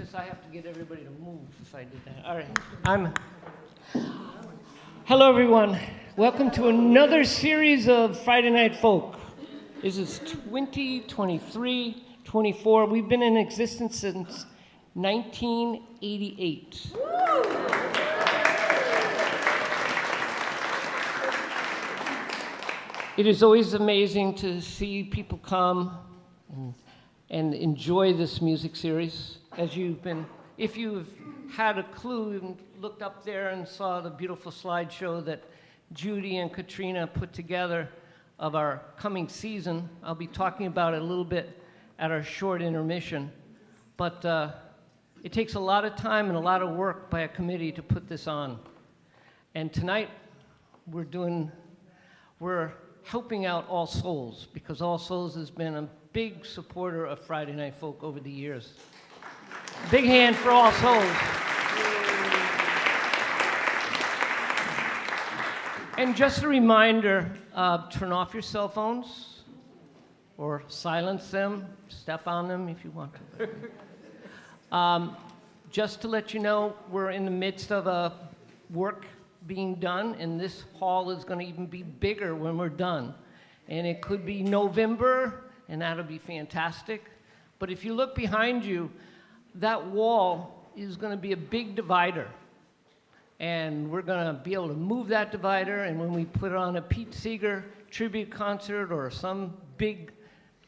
this, I have to get everybody to move if I did that. All right. Hello, everyone. Welcome to another series of Friday Night Folk. This is 2023, 24. We've been in existence since 1988. It is always amazing to see people come and enjoy this music series. As you've been, if you've had a clue and looked up there and saw the beautiful slideshow that Judy and Katrina put together of our coming season, I'll be talking about it a little bit at our short intermission. But it takes a lot of time and a lot of work by a committee to put this on. And tonight, we're helping out All Souls, because All Souls has been a big supporter of Friday Night Folk over the years. Big hand for All Souls. And just a reminder, turn off your cell phones or silence them, step on them if you want to. Just to let you know, we're in the midst of a work being done, and this hall is going to even be bigger when we're done. And it could be November, and that'll be fantastic. But if you look behind you, that wall is going to be a big divider. And we're going to be able to move that divider, and when we put on a Pete Seeger tribute concert or some big,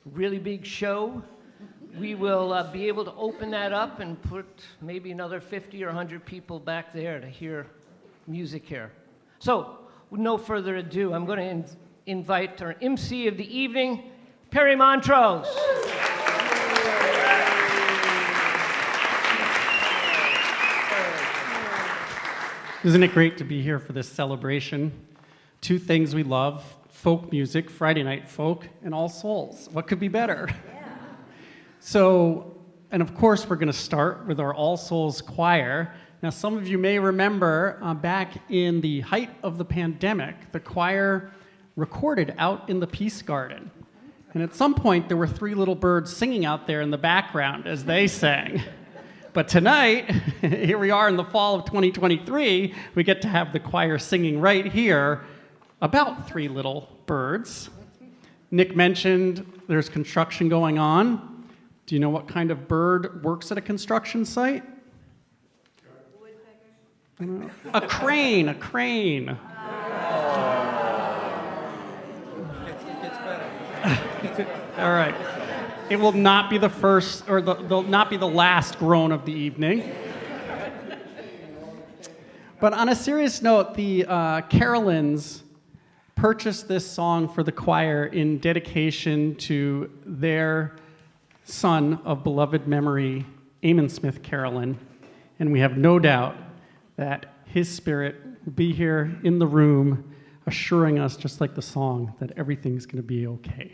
really big show, we will be able to open that up and put maybe another 50 or 100 people back there to hear music here. So, with no further ado, I'm going to invite our MC of the evening, Perry Montrose. Isn't it great to be here for this celebration? Two things we love, folk music, Friday Night Folk, and All Souls. What could be better? Yeah. So, and of course, we're going to start with our All Souls choir. Now, some of you may remember back in the height of the pandemic, the choir recorded out in the Peace Garden. And at some point, there were three little birds singing out there in the background as they sang. But tonight, here we are in the fall of 2023, we get to have the choir singing right here about three little birds. Nick mentioned there's construction going on. Do you know what kind of bird works at a construction site? A crane. It gets better. All right. It will not be the first, or they'll not be the last groan of the evening. But on a serious note, the Carolins purchased this song for the choir in dedication to their son of beloved memory, Eamon Smith Carolyn. And we have no doubt that his spirit will be here in the room, assuring us, just like the song, that everything's going to be okay.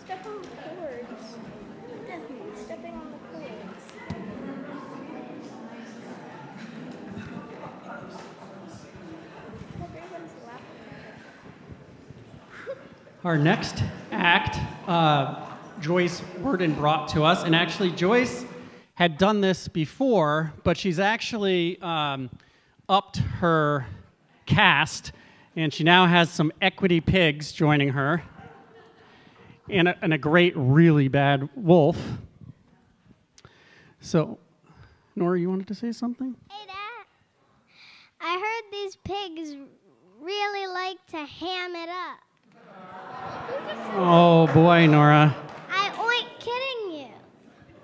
Step on the cords. Definitely stepping on the cords. Everyone's laughing at it. Our next act, Joyce Worden brought to us, and actually Joyce had done this before, but she's actually upped her cast, and she now has some equity pigs joining her, and a great, really bad wolf. So, Nora, you wanted to say something? Hey, Dad. I heard these pigs really like to ham it up. Oh boy, Nora. I oink kidding you.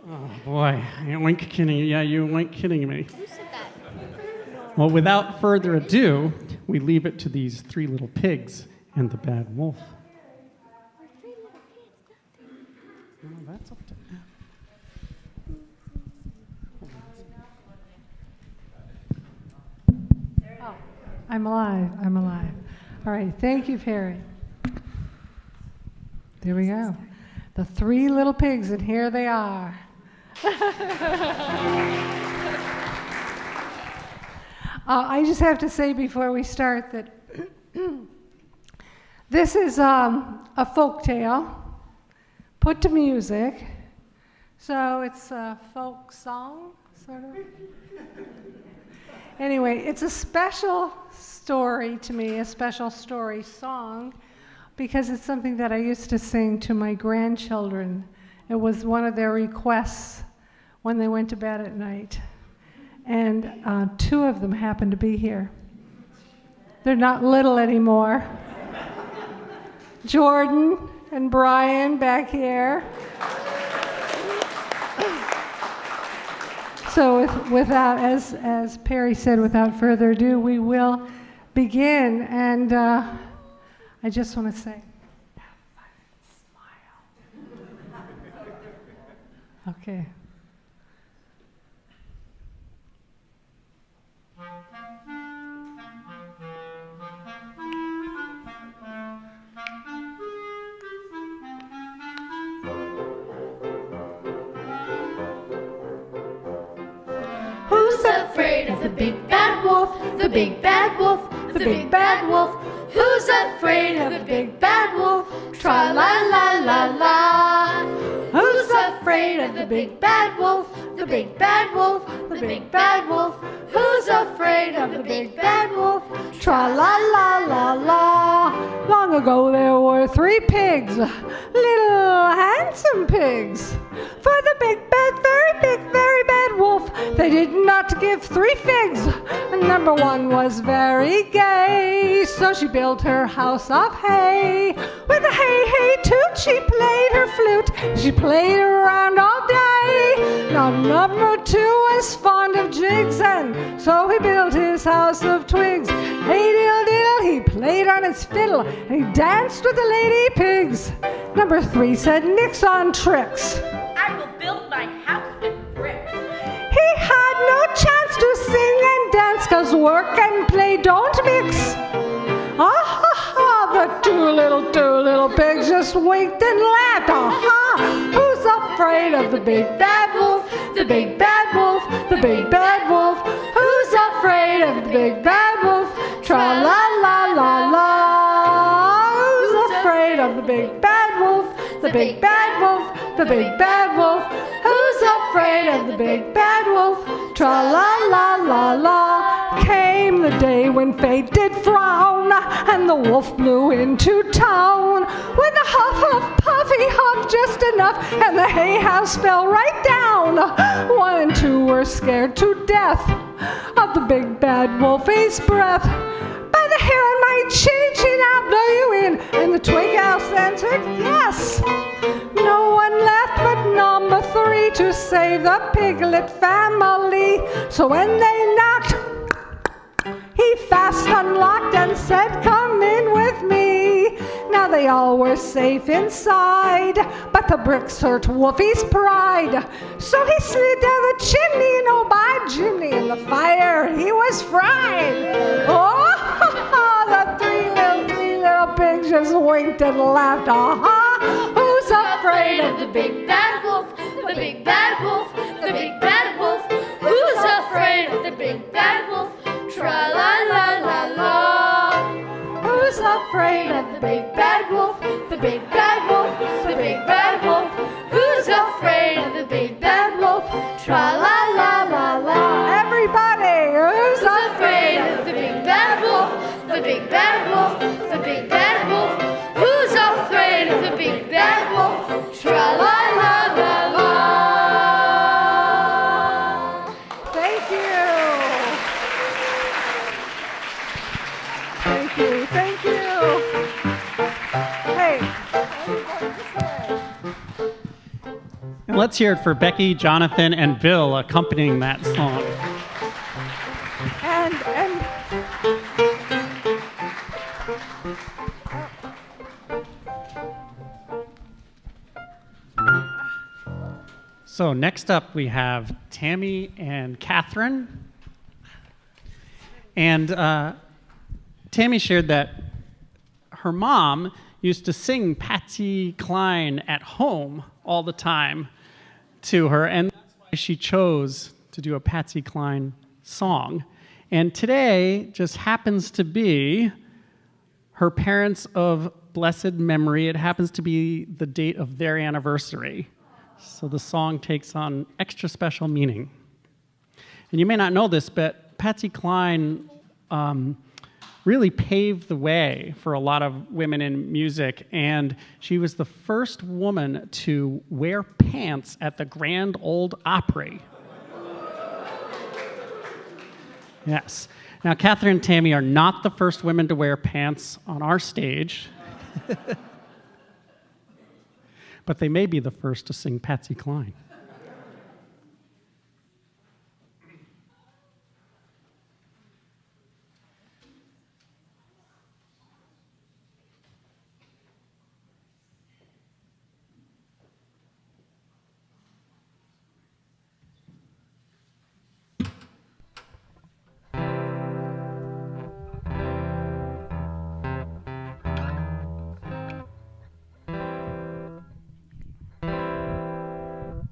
Oh boy, I ain't kidding you. Yeah, you ain't kidding me. Who said that? Well, without further ado, we leave it to these three little pigs and the bad wolf. No, that's up to them. Oh, I'm alive. I'm alive. All right. Thank you, Perry. There we go. The three little pigs, and here they are. I just have to say before we start that this is a folk tale put to music. So it's a folk song, sort of. Anyway, it's a special story to me, a special story song, because it's something that I used to sing to my grandchildren. It was one of their requests when they went to bed at night. And two of them happened to be here. They're not little anymore. Jordan and Brian back here. So without, as Perry said, without further ado, we will begin. And I just want to say, have fun, smile. Okay. Who's afraid of the big bad wolf? The big bad wolf, the big bad wolf. Who's afraid of the big bad wolf? Tra la la la la. Who's afraid of the big bad wolf? The big bad wolf, the big bad wolf. Who's afraid of the big bad wolf? Tra la la la la. Long ago there were three pigs, little handsome pigs. For the big bad, very bad wolf, they did not give three figs. And number one was very gay, so she built her house of hay. With a hay toot, she played her flute. She played around all day. Now number two was fond of jigs, and so he built his house of twigs. Hey diddle diddle, he played on his fiddle, and he danced with the lady pigs. Number three said nix on tricks. I will build my house with bricks. He had no chance to sing and dance, 'cause work and play don't mix. Ah ha ha, the two little pigs just winked and laughed. Ah ha, who's afraid of the big bad wolf? The big bad wolf, the big bad wolf. Who's afraid of the big bad wolf? Tra la la la la. Who's afraid of the big bad wolf? The big bad wolf, the big bad wolf. Who's afraid of the big bad wolf? Tra la la la la. Came the day when fate did frown, and the wolf blew into town. With a huff, huff, puffy huff, just enough, and the hay house fell right down. One and two were scared to death of the big bad wolfie's breath. By the hair on my chin, I'll blow you in. And the twig house answered yes. No one left but number three to save the piglet family. So when they knocked unlocked and said, "Come in with me." Now they all were safe inside, but the bricks hurt Wolfie's pride. So he slid down the chimney, and oh, by Jiminy, in the fire he was fried. Oh, the three little pigs just winked and laughed. Who's afraid of the big bad wolf? The big bad wolf, the big bad wolf. Who's afraid of the big bad wolf? Tra la la la la. Who's afraid of the big bad wolf? The big bad wolf, the big bad wolf. Who's afraid of the big bad wolf? Tra la la la la. Everybody, who's Afraid of the big bad wolf? The big bad wolf, the big bad wolf. Who's afraid of the big bad wolf? Tra la la la la. Thank you. Thank you. Thank you. Hey. And let's hear it for Becky, Jonathan, and Bill accompanying that song. And So next up we have Tammy and Catherine. And Tammy shared that her mom used to sing Patsy Cline at home all the time to her, and that's why she chose to do a Patsy Cline song. And today just happens to be her parents of blessed memory. It happens to be the date of their anniversary. So the song takes on extra special meaning. And you may not know this, but Patsy Cline really paved the way for a lot of women in music, and she was the first woman to wear pants at the Grand Ole Opry. Yes. Now, Catherine and Tammy are not the first women to wear pants on our stage. But they may be the first to sing Patsy Cline.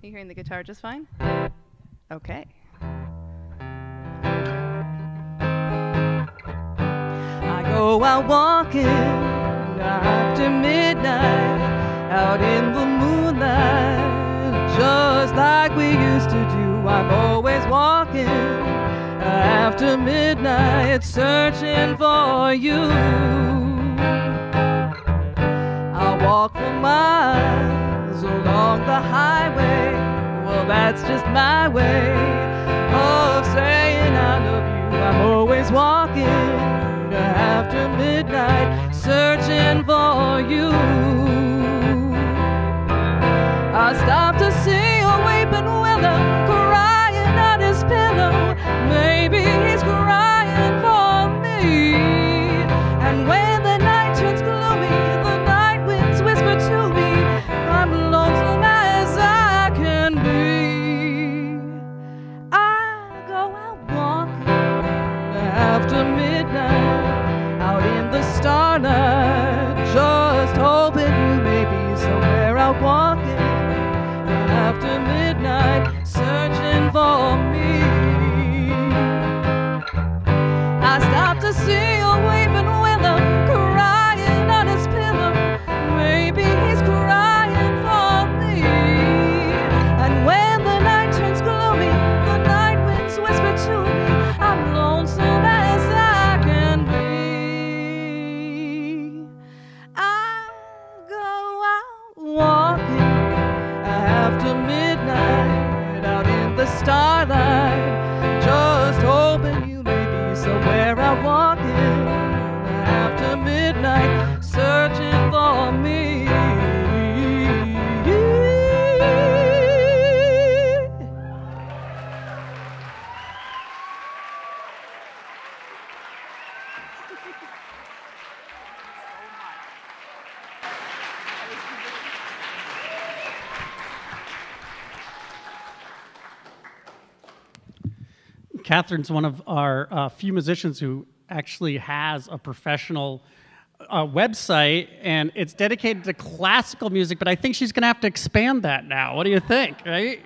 You hearing the guitar just fine? Okay. I go out walking after midnight, out in the moonlight, just like we used to do. I'm always walking after midnight, searching for you. I'll walk for miles along the highway. Well, that's just my way of saying I love you. I'm always walking after midnight, searching for you. I stopped to see a weeping willow crying on his pillow. Maybe he's crying for me. And when the night turns gloomy, the night winds whisper to me, I'm lonesome as I can be. I go out walking after midnight, out in the starlight, just hoping you may be somewhere out walking after midnight, searching for me. I stopped to see a weeping willow crying on his pillow. Maybe he's crying for me. And when the night turns gloomy, the night winds whisper to me, I'm lonesome as I Catherine's one of our few musicians who actually has a professional website, and it's dedicated to classical music, but I think she's going to have to expand that now. What do you think, right?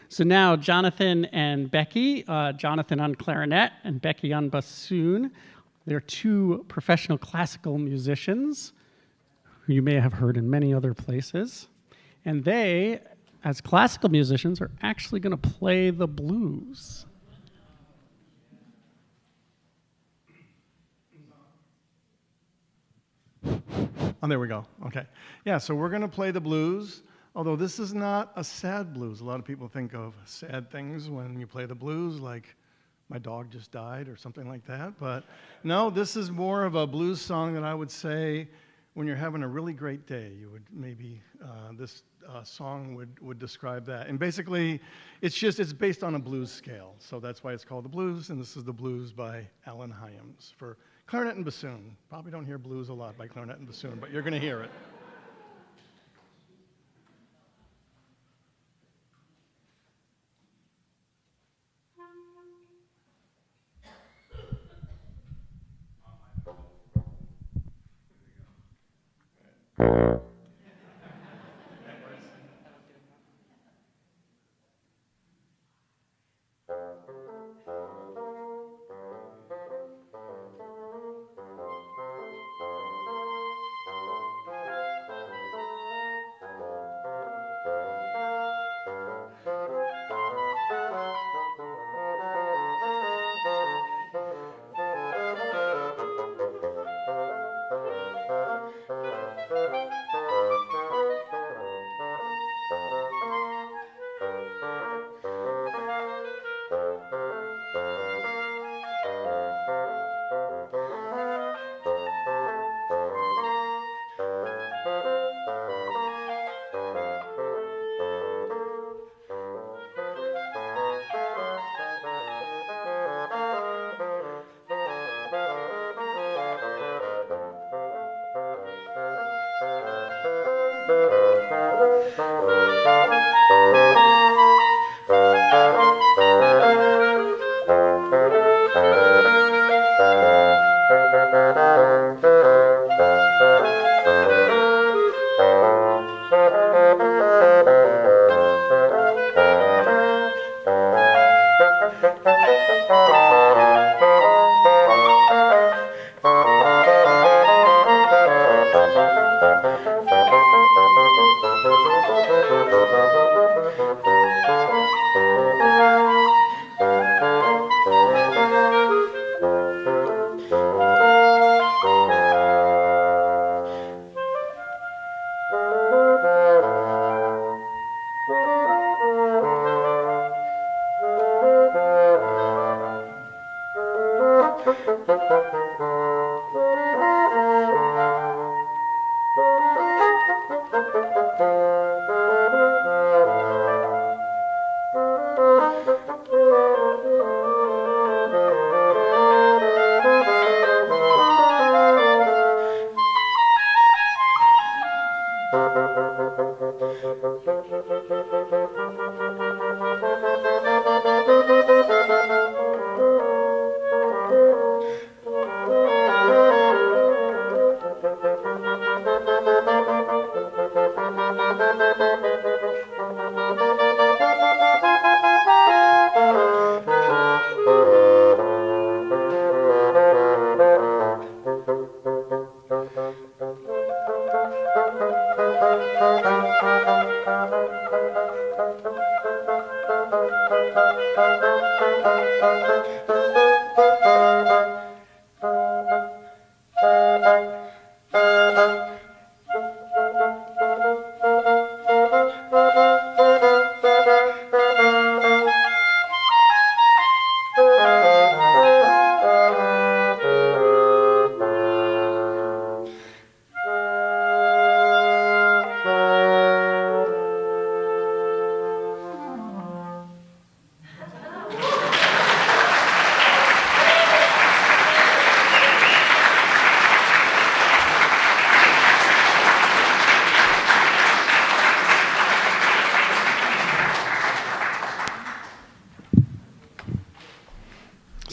So now Jonathan and Becky, Jonathan on clarinet and Becky on bassoon. They're two professional classical musicians who you may have heard in many other places. And they, as classical musicians, are actually going to play the blues. Oh, there we go. Okay. Yeah, so we're going to play the blues, although this is not a sad blues. A lot of people think of sad things when you play the blues, like my dog just died or something like that. But no, this is more of a blues song that I would say when you're having a really great day, you would maybe, this song would describe that. And basically, it's based on a blues scale. So that's why it's called the blues, and this is the blues by Alan Hyams for clarinet and bassoon. Probably don't hear blues a lot by clarinet and bassoon, but you're going to hear it.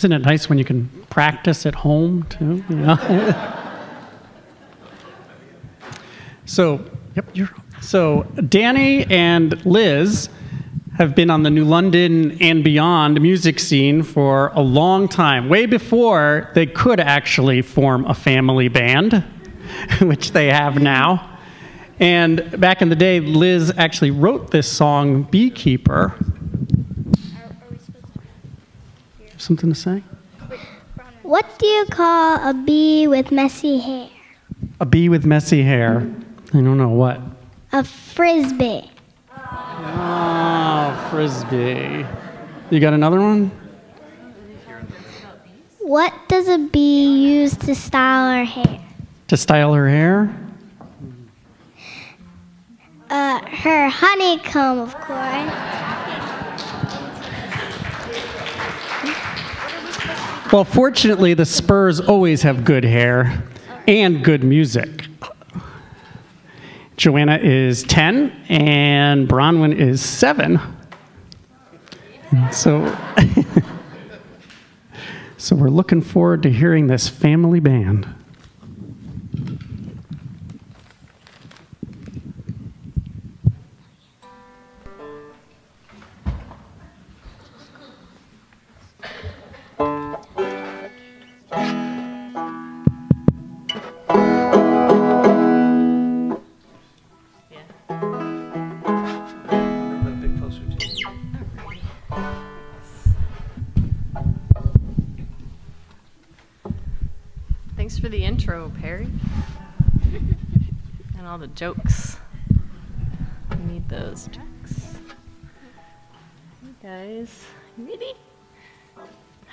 Isn't it nice when you can practice at home, too? You know? So Danny and Liz have been on the New London and beyond music scene for a long time, way before they could actually form a family band, which they have now. And back in the day, Liz actually wrote this song, Beekeeper. Something to say? What do you call a bee with messy hair? A bee with messy hair. I don't know what. A frisbee. Oh, frisbee. You got another one? What does a bee use to style her hair? To style her hair? Her honeycomb, of course. Well, fortunately, the Spurs always have good hair and good music. Joanna is 10 and Bronwyn is 7. So, so we're looking forward to hearing this family band. Thanks for the intro, Perry. And all the jokes. We need those jokes. Hey guys, you ready?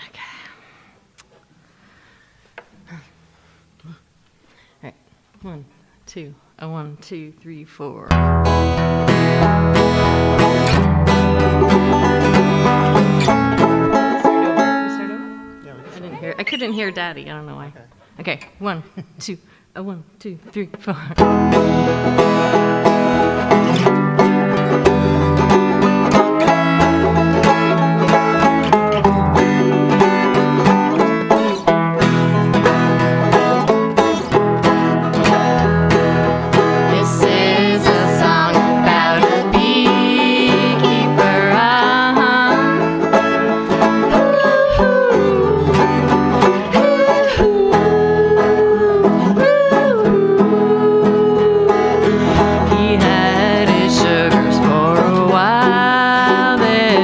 Okay. All right, 1, 2, 1, 2, 3, 4. I couldn't hear Daddy. I don't know why. Okay, 1, 2, 1, 2, 3, 4. This is a song about a beekeeper. He had his sugars for a while there.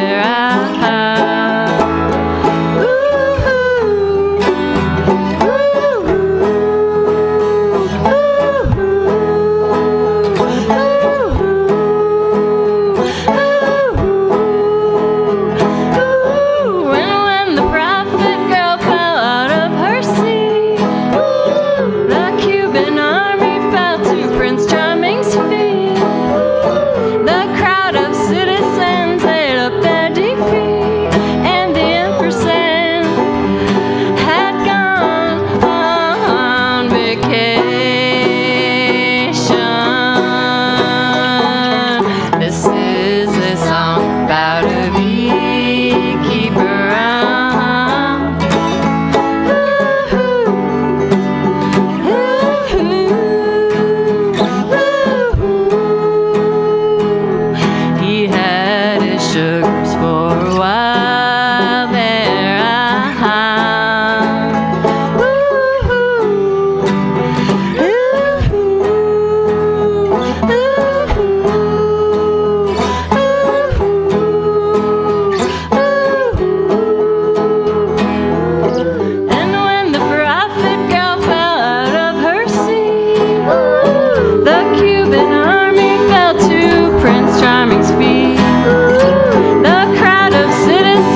When the prophet girl fell out of her seat, the Cuban army fell to Prince Charming's feet. The crowd of citizens ate up their defeat, and the Empress Anne had gone on vacation. This is a song about a beekeeper. He had his sugars for a while there. And when the prophet girl fell out of her seat, the Cuban army fell to Prince Charming's feet. The crowd of citizens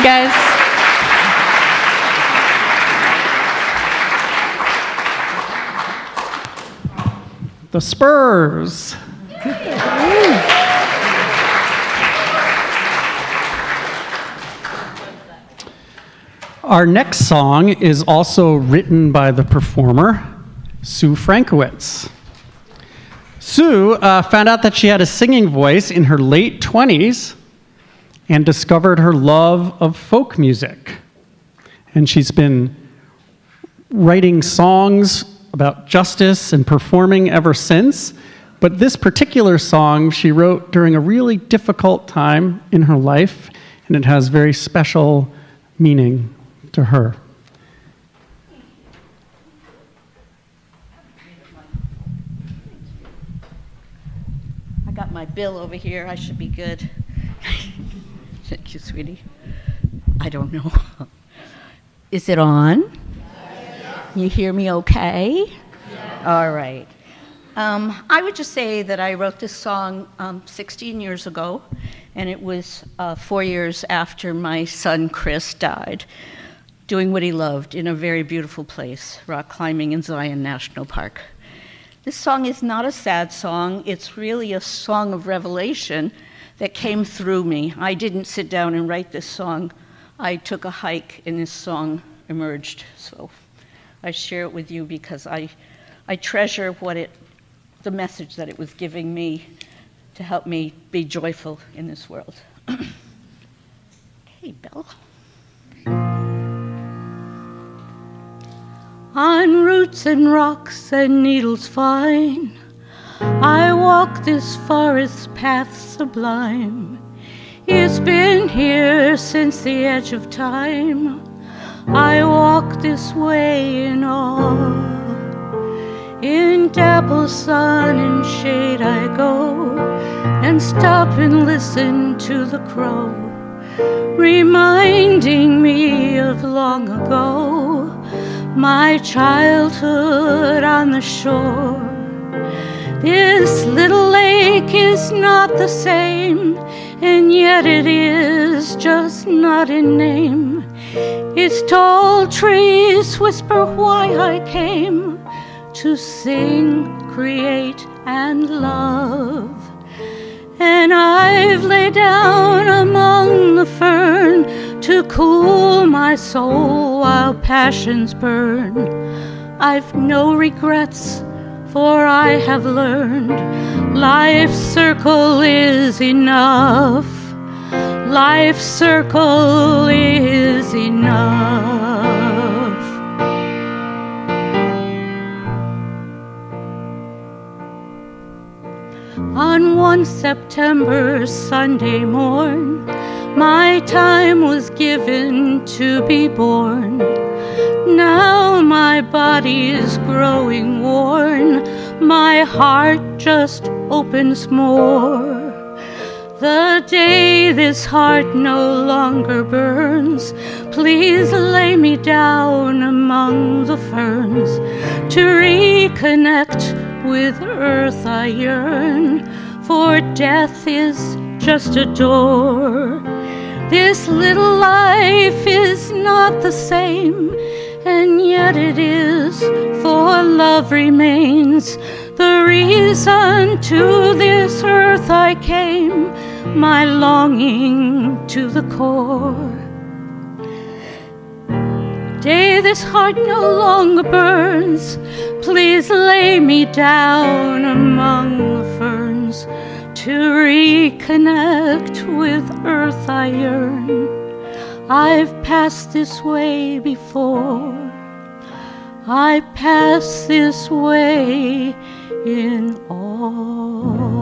guys. The Spurs. Our next song is also written by the performer, Sue Frankowitz. Sue found out that she had a singing voice in her late 20s and discovered her love of folk music. And she's been writing songs about justice and performing ever since. But this particular song she wrote during a really difficult time in her life, and it has very special meaning to her. I got my bill over here. I should be good. Thank you, sweetie. I don't know. Is it on? You hear me okay? All right. I would just say that I wrote this song 16 years ago, and it was 4 years after my son Chris died, doing what he loved in a very beautiful place, rock climbing in Zion National Park. This song is not a sad song. It's really a song of revelation that came through me. I didn't sit down and write this song. I took a hike and this song emerged. So I share it with you because I treasure the message that it was giving me to help me be joyful in this world. Hey, Belle. On roots and rocks and needles fine, I walk this forest path sublime. It's been here since the edge of time. I walk this way in awe. In dapple sun and shade I go, and stop and listen to the crow, reminding me of long ago, my childhood on the shore. This little lake is not the same, and yet it is just not in name. Its tall trees whisper why I came, to sing, create, and love. And I've laid down among the fern to cool my soul while passions burn. I've no regrets, for I have learned life's circle is enough. Life's circle is enough. On one September Sunday morn, my time was given to be born. Now my body is growing worn, my heart just opens more. The day this heart no longer burns, please lay me down among the ferns. To reconnect with earth I yearn, for death is just a door. This little life is not the same, and yet it is, for love remains. The reason to this earth I came, my longing to the core. Day this heart no longer burns, please lay me down among the ferns. To reconnect with earth I yearn. I've passed this way before, I pass this way in awe.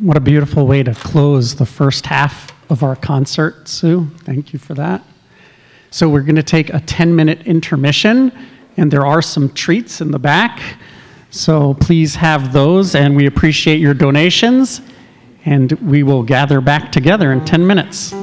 What a beautiful way to close the first half of our concert, Sue. Thank you for that. So we're going to take a 10-minute intermission, and there are some treats in the back. So please have those, and we appreciate your donations, and we will gather back together in 10 minutes.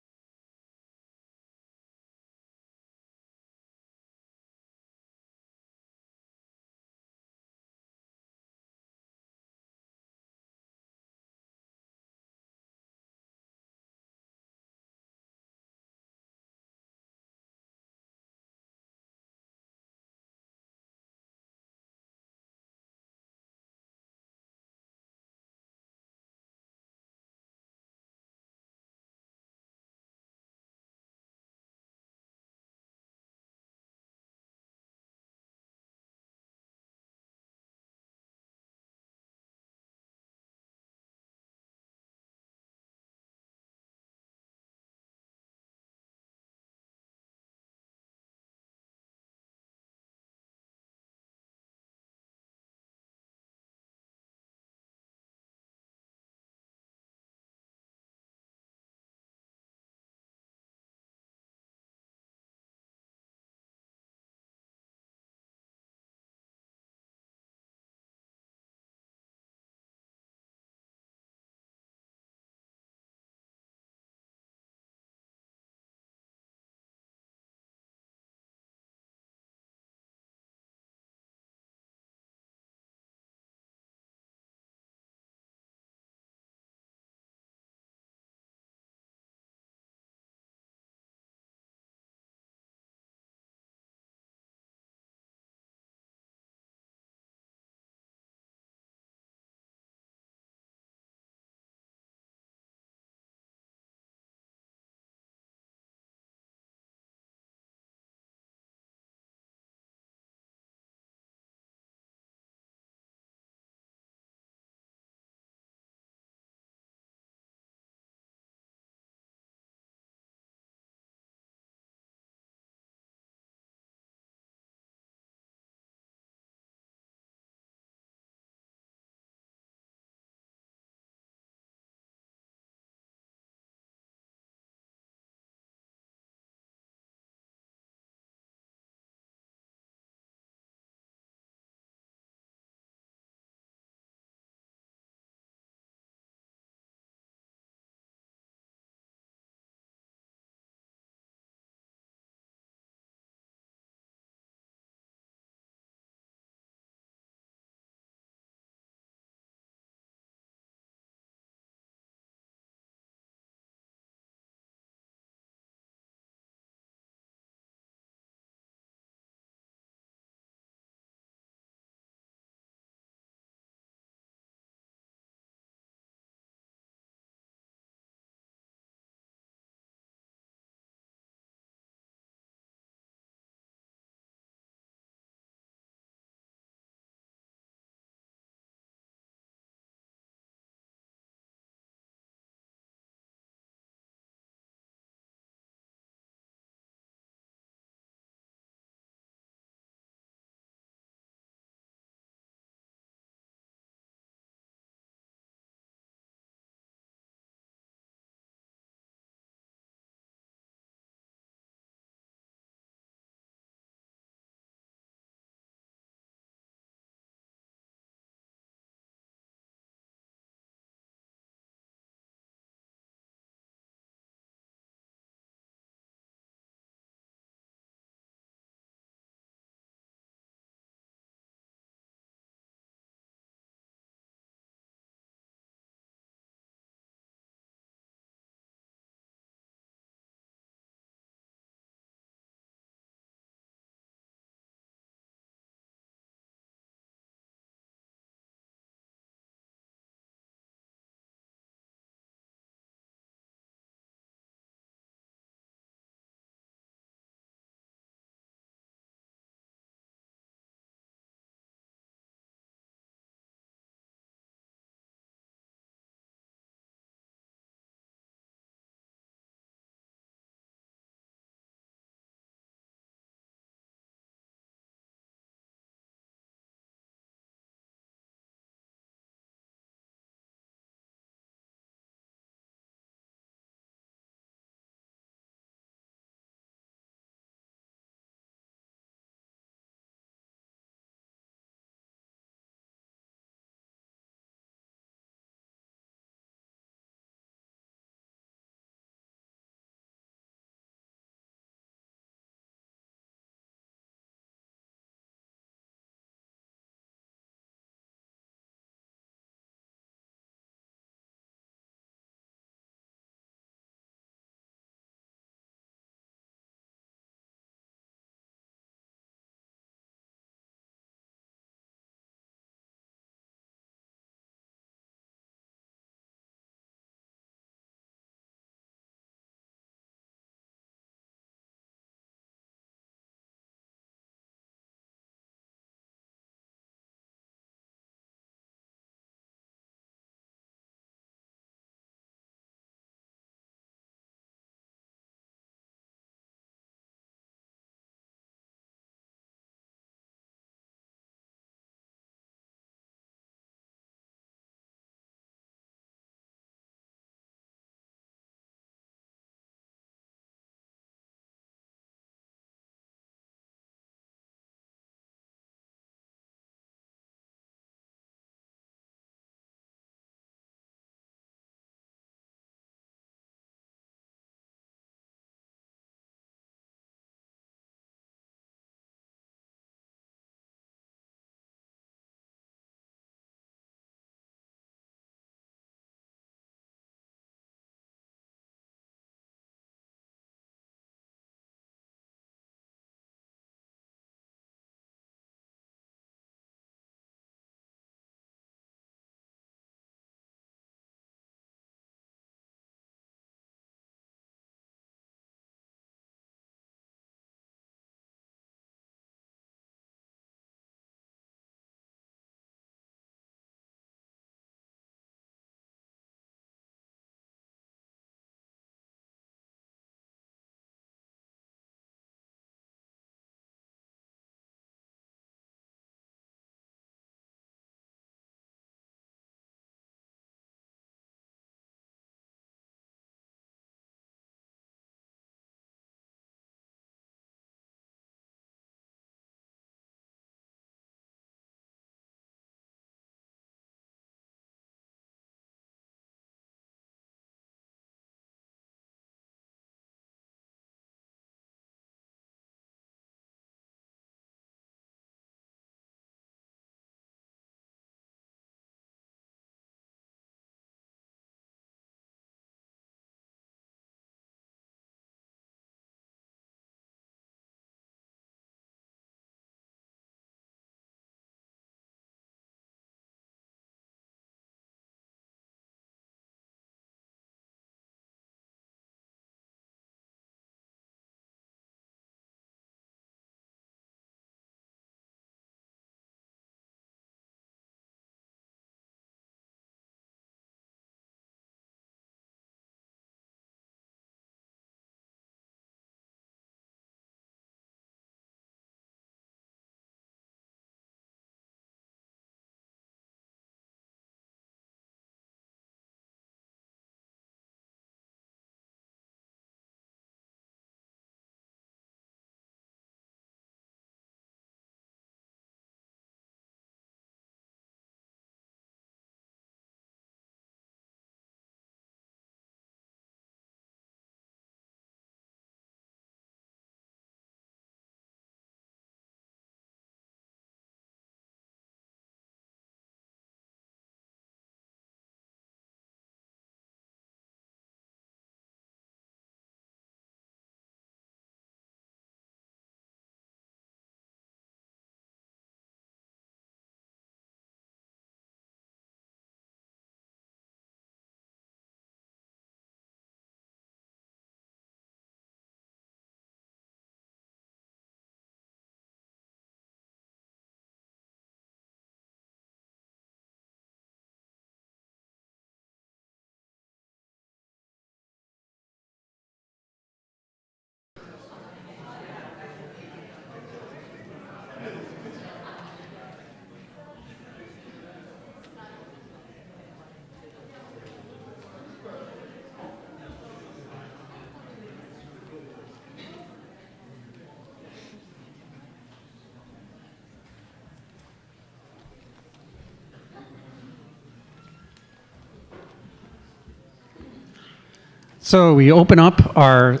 So we open up our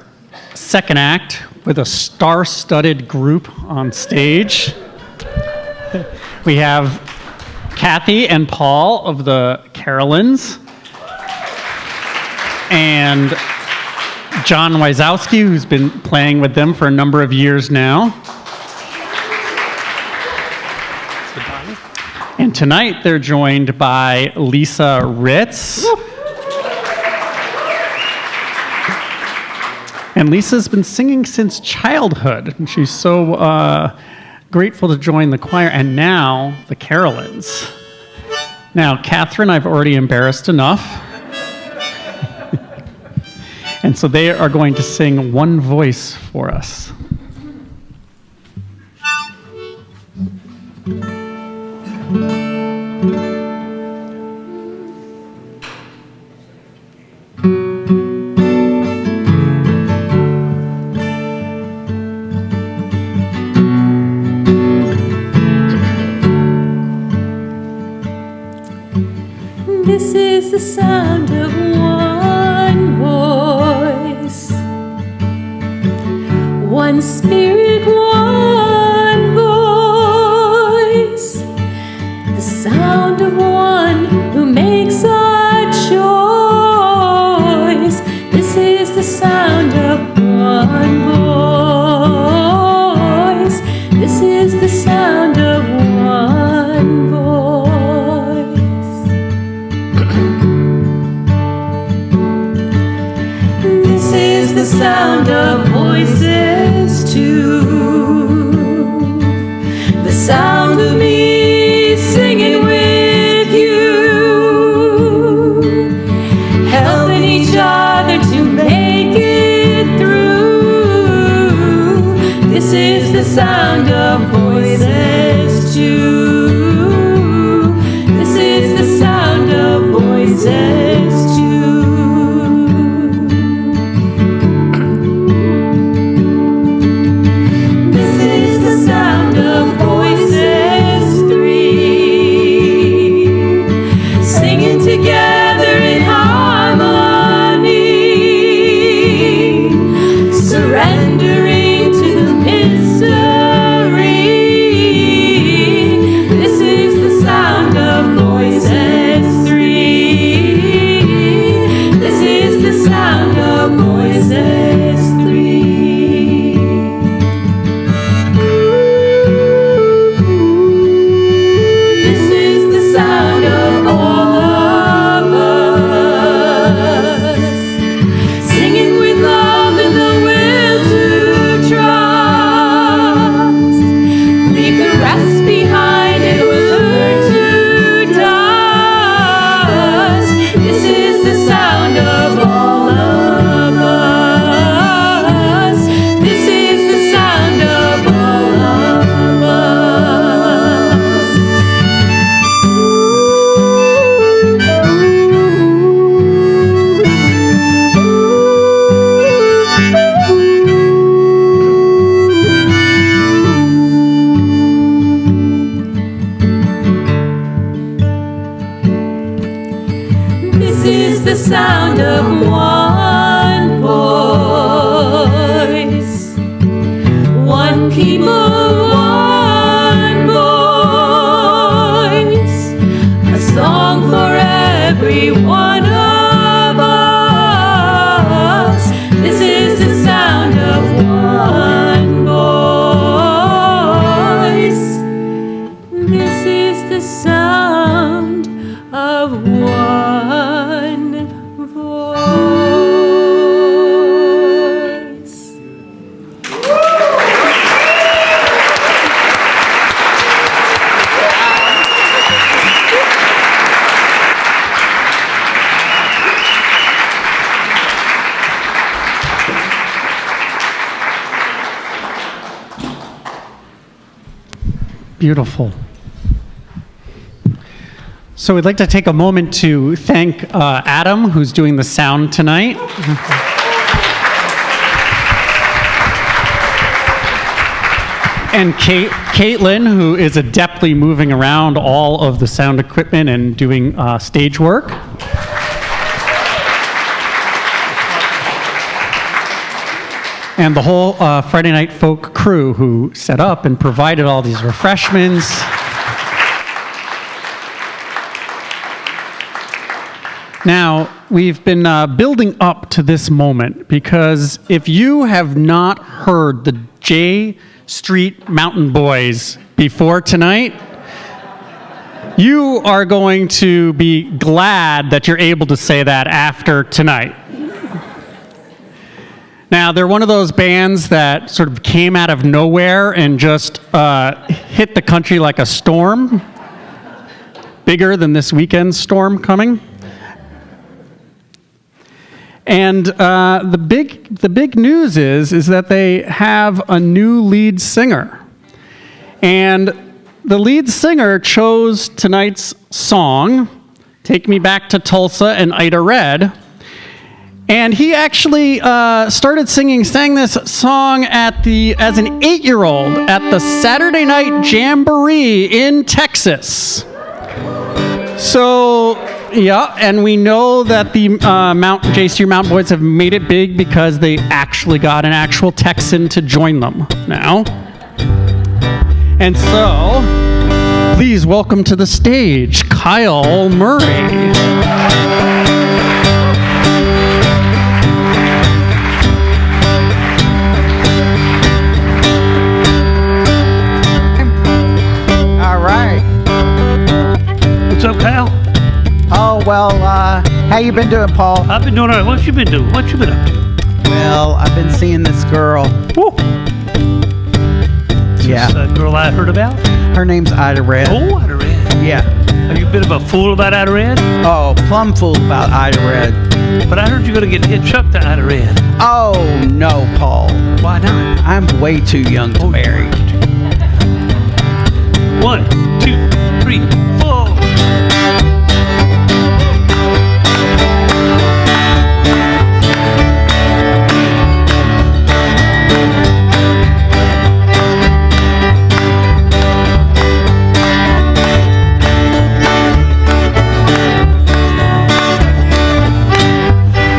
second act with a star-studded group on stage. We have Kathy and Paul of the Carolins, and John Wysowski, who's been playing with them for a number of years now. And tonight they're joined by Lisa Ritz. And Lisa's been singing since childhood, and she's so grateful to join the choir, and now the Carolins. Now, Catherine, I've already embarrassed enough. And so they are going to sing One Voice for us. This is the sound of one voice, one spirit, one voice, the sound of one who makes a choice. This is the sound of one voice. This is the sound of one voice. This is the sound of voices too, the sound of me singing with you, helping each other to make it through. This is the sound of voices too. This is the sound of voices too. This is the sound of voices three, singing together in harmony, surrendering to the mystery. This is the sound of voices three. This is the sound of voices three. This is the sound of all of us, singing with love and the will to trust. Leave the rest behind and we'll learn to dust. This is the sound of all of us. This is the sound of all of This is the sound of one voice, one people, one voice, a song for every one of us. This is the sound of one voice. This is the sound of one voice. Beautiful. So we'd like to take a moment to thank Adam, who's doing the sound tonight. And Caitlin, who is adeptly moving around all of the sound equipment and doing stage work. and the whole Friday Night Folk crew who set up and provided all these refreshments. Now, we've been building up to this moment because if you have not heard the J Street Mountain Boys before tonight, you are going to be glad that you're able to say that after tonight. Now, they're one of those bands that sort of came out of nowhere and just hit the country like a storm, bigger than this weekend's storm coming. And the big news is that they have a new lead singer. And the lead singer chose tonight's song, Take Me Back to Tulsa and Ida Red. And he actually sang this song as an 8-year-old at the Saturday Night Jamboree in Texas. So, yeah, and we know that the J Street Mountain Boys have made it big because they actually got an actual Texan to join them now. And so, please welcome to the stage, Kyle Murray. What's up, Kyle? Oh, well, how you been doing, Paul? I've been doing all right. What you been doing? What you been up to? Well, I've been seeing this girl. Woo. Yeah. This girl I heard about? Her name's Ida Red. Oh, Ida Red. Yeah. Are you a bit of a fool about Ida Red? Oh, plumb fool about Ida Red. But I heard you're going to get hitched up to Ida Red. Oh, no, Paul. Why not? I'm way too young to marry. 1, 2, 3, 4.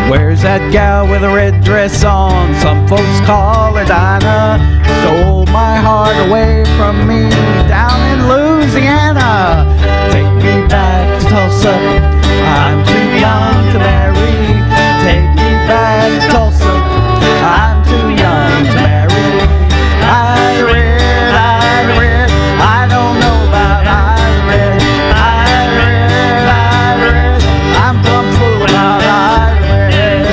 Where's that gal with a red dress on? Some folks call her Dinah. Stole my heart away from me down in Louisiana. Take me back to Tulsa. I'm too young to marry. Take me back to Tulsa. I'm too young to marry. Ida Red, Ida Red. I don't know about Ida Red. Ida Red, Ida Red. I'm plumb fool about Ida Red.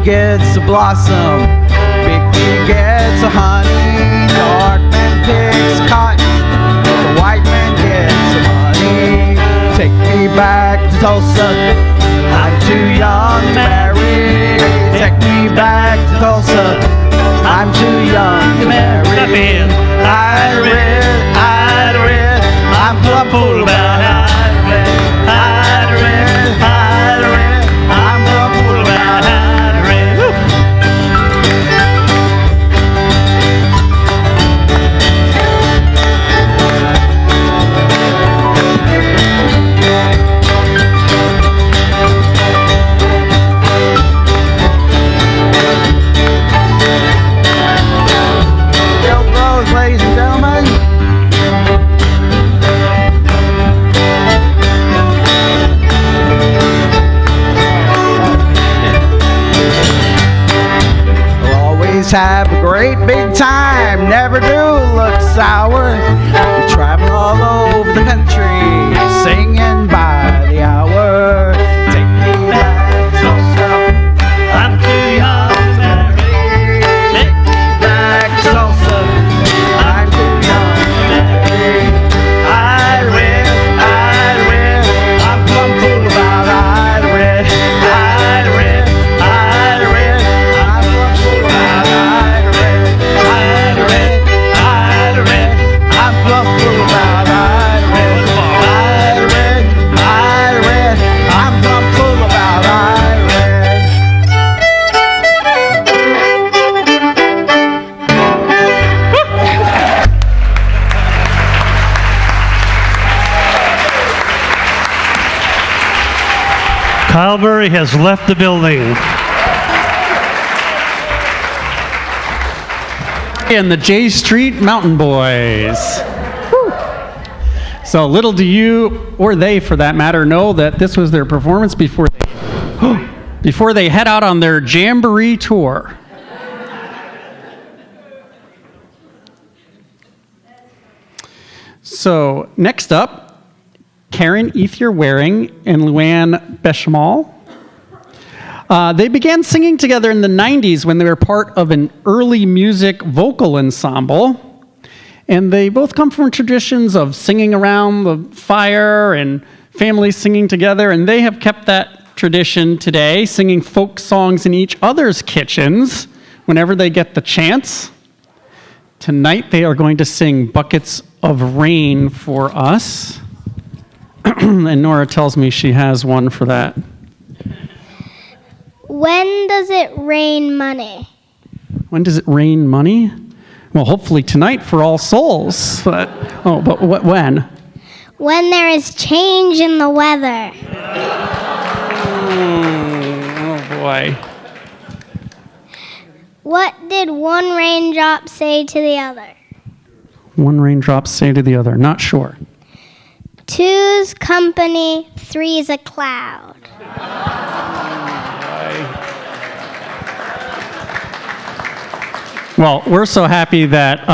Gets a blossom, big bee gets a honey, dark man picks cotton, the white man gets some money. Take me back to Tulsa, I'm too young to marry. Take me back to Tulsa, I'm too young to marry. Ida Red, Ida Red, I'm plumb fool about Ida Red. Ida Red, Ida Red, I'm plumb fool about Ida Red. Ladies and gentlemen, we'll always have a great big time, never do look sour. We travel all over the country, singing by the hour. Take me back to Tulsa, I'm too young to marry. Take me back to Tulsa, I'm too young to marry. Ida Red, Ida Red, I'm plumb fool about Ida Red. Ida Red, Ida Red, I'm plumb fool about Ida Red. Ida Red, Ida Red, I'm Calvary has left the building. And the J Street Mountain Boys. So little do you, or they for that matter, know that this was their performance before they head out on their Jamboree tour. So next up, Karen Ethier Waring and Luann Bechamel. They began singing together in the 90s when they were part of an early music vocal ensemble. And they both come from traditions of singing around the fire and families singing together. And they have kept that tradition today, singing folk songs in each other's kitchens whenever they get the chance. Tonight they are going to sing Buckets of Rain for us. And Nora tells me she has one for that. When does it rain money? When does it rain money? Well, hopefully tonight for All Souls. But when? When there is change in the weather. Oh boy. What did one raindrop say to the other? One raindrop say to the other. Not sure. Two's company, three's a cloud. Well, we're so happy that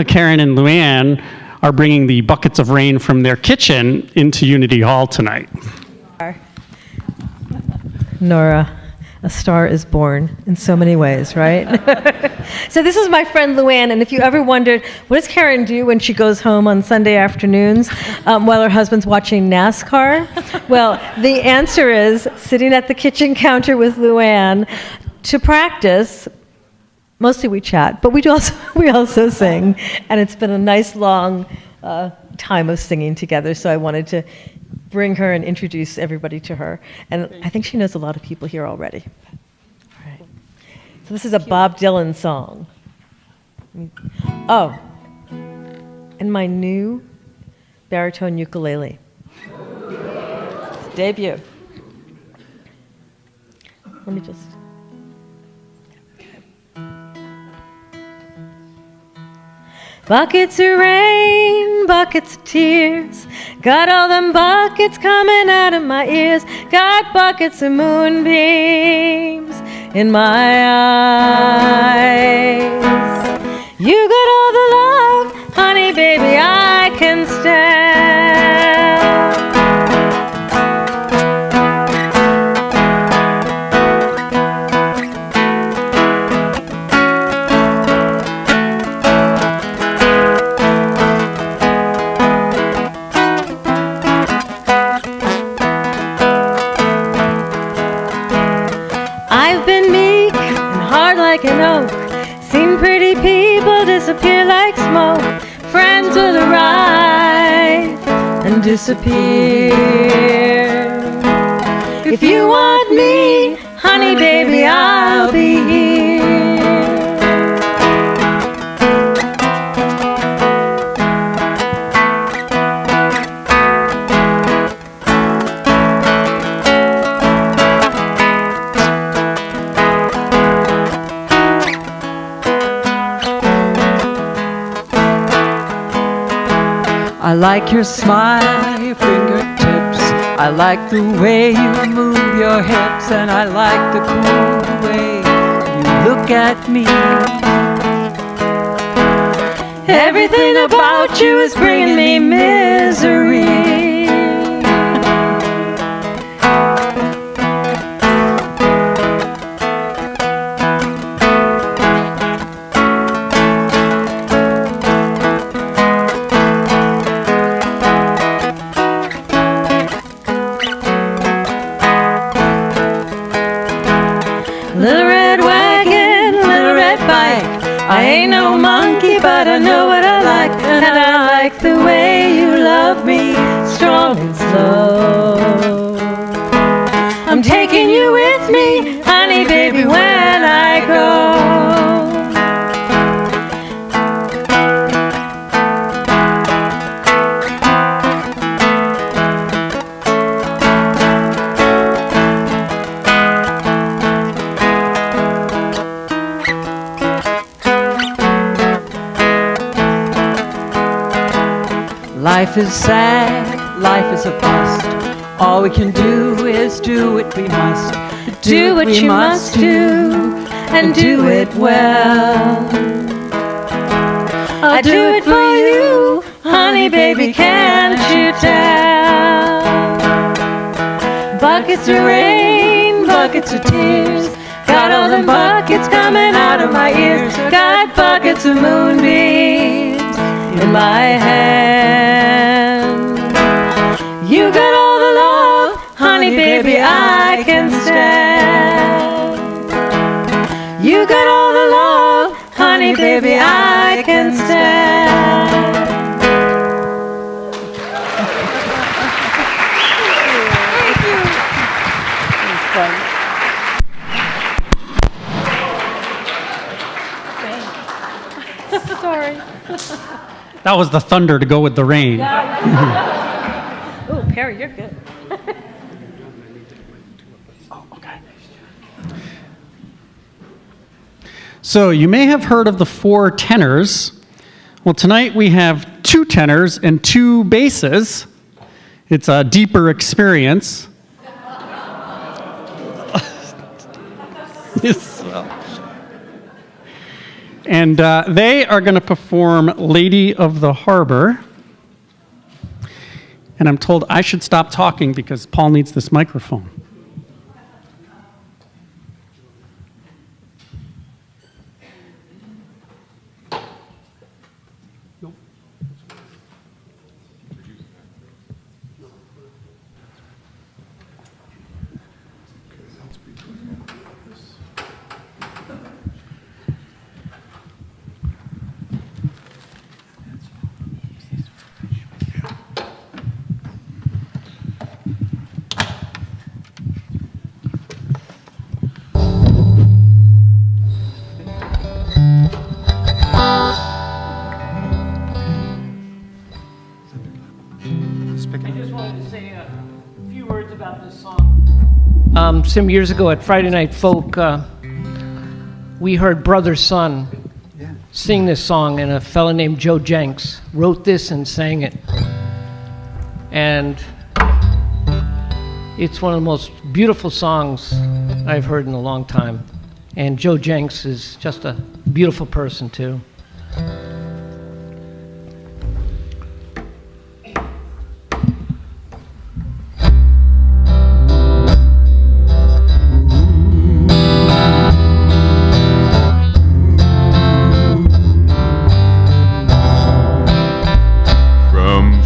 Karen and Luann are bringing the buckets of rain from their kitchen into Unity Hall tonight. Nora, a star is born in so many ways, right? So this is my friend Luann, and if you ever wondered, what does Karen do when she goes home on Sunday afternoons while her husband's watching NASCAR? Well, the answer is sitting at the kitchen counter with Luann to practice. Mostly we chat, but we also sing, and it's been a nice long time of singing together, so I wanted to bring her and introduce everybody to her. And I think she knows a lot of people here already. All right. So this is a Bob Dylan song. Oh, and my new baritone ukulele. It's a debut. Let me just... Buckets of rain, buckets of tears. Got all them buckets coming out of my ears. Got buckets of moonbeams in my eyes. You got all the love, honey, baby, I can stand. Like an oak, seen pretty people disappear like smoke. Friends will arrive and disappear. If you want me, honey, baby, I'll be here. I like your smile, your fingertips. I like the way you move your hips, and I like the cool way you look at me. Everything about you is bringing me misery. I ain't no monkey, but I know what I like, and I like the way you love me, strong and slow. I'm taking you with me, honey, baby, when I go. Life is sad, life is a bust. All we can do is do what we must. Do what you must do, and do it well. I'll do it for you, honey baby, can't you tell? Buckets of rain, buckets of tears, got all them buckets coming out of my ears. Got buckets of moonbeams in my hand. You got all the love, honey baby, I can stand. You got all the love, honey baby, I can stand. Sorry. That was the thunder to go with the rain. Oh, Perry, you're good. So you may have heard of the 4 tenors. Well, tonight we have 2 tenors and 2 basses. It's a deeper experience. And they are going to perform Lady of the Harbor. And I'm told I should stop talking because Paul needs this microphone. Some years ago at Friday Night Folk, we heard Brother Son sing this song, and a fella named Joe Jenks wrote this and sang it. And it's one of the most beautiful songs I've heard in a long time. And Joe Jenks is just a beautiful person, too.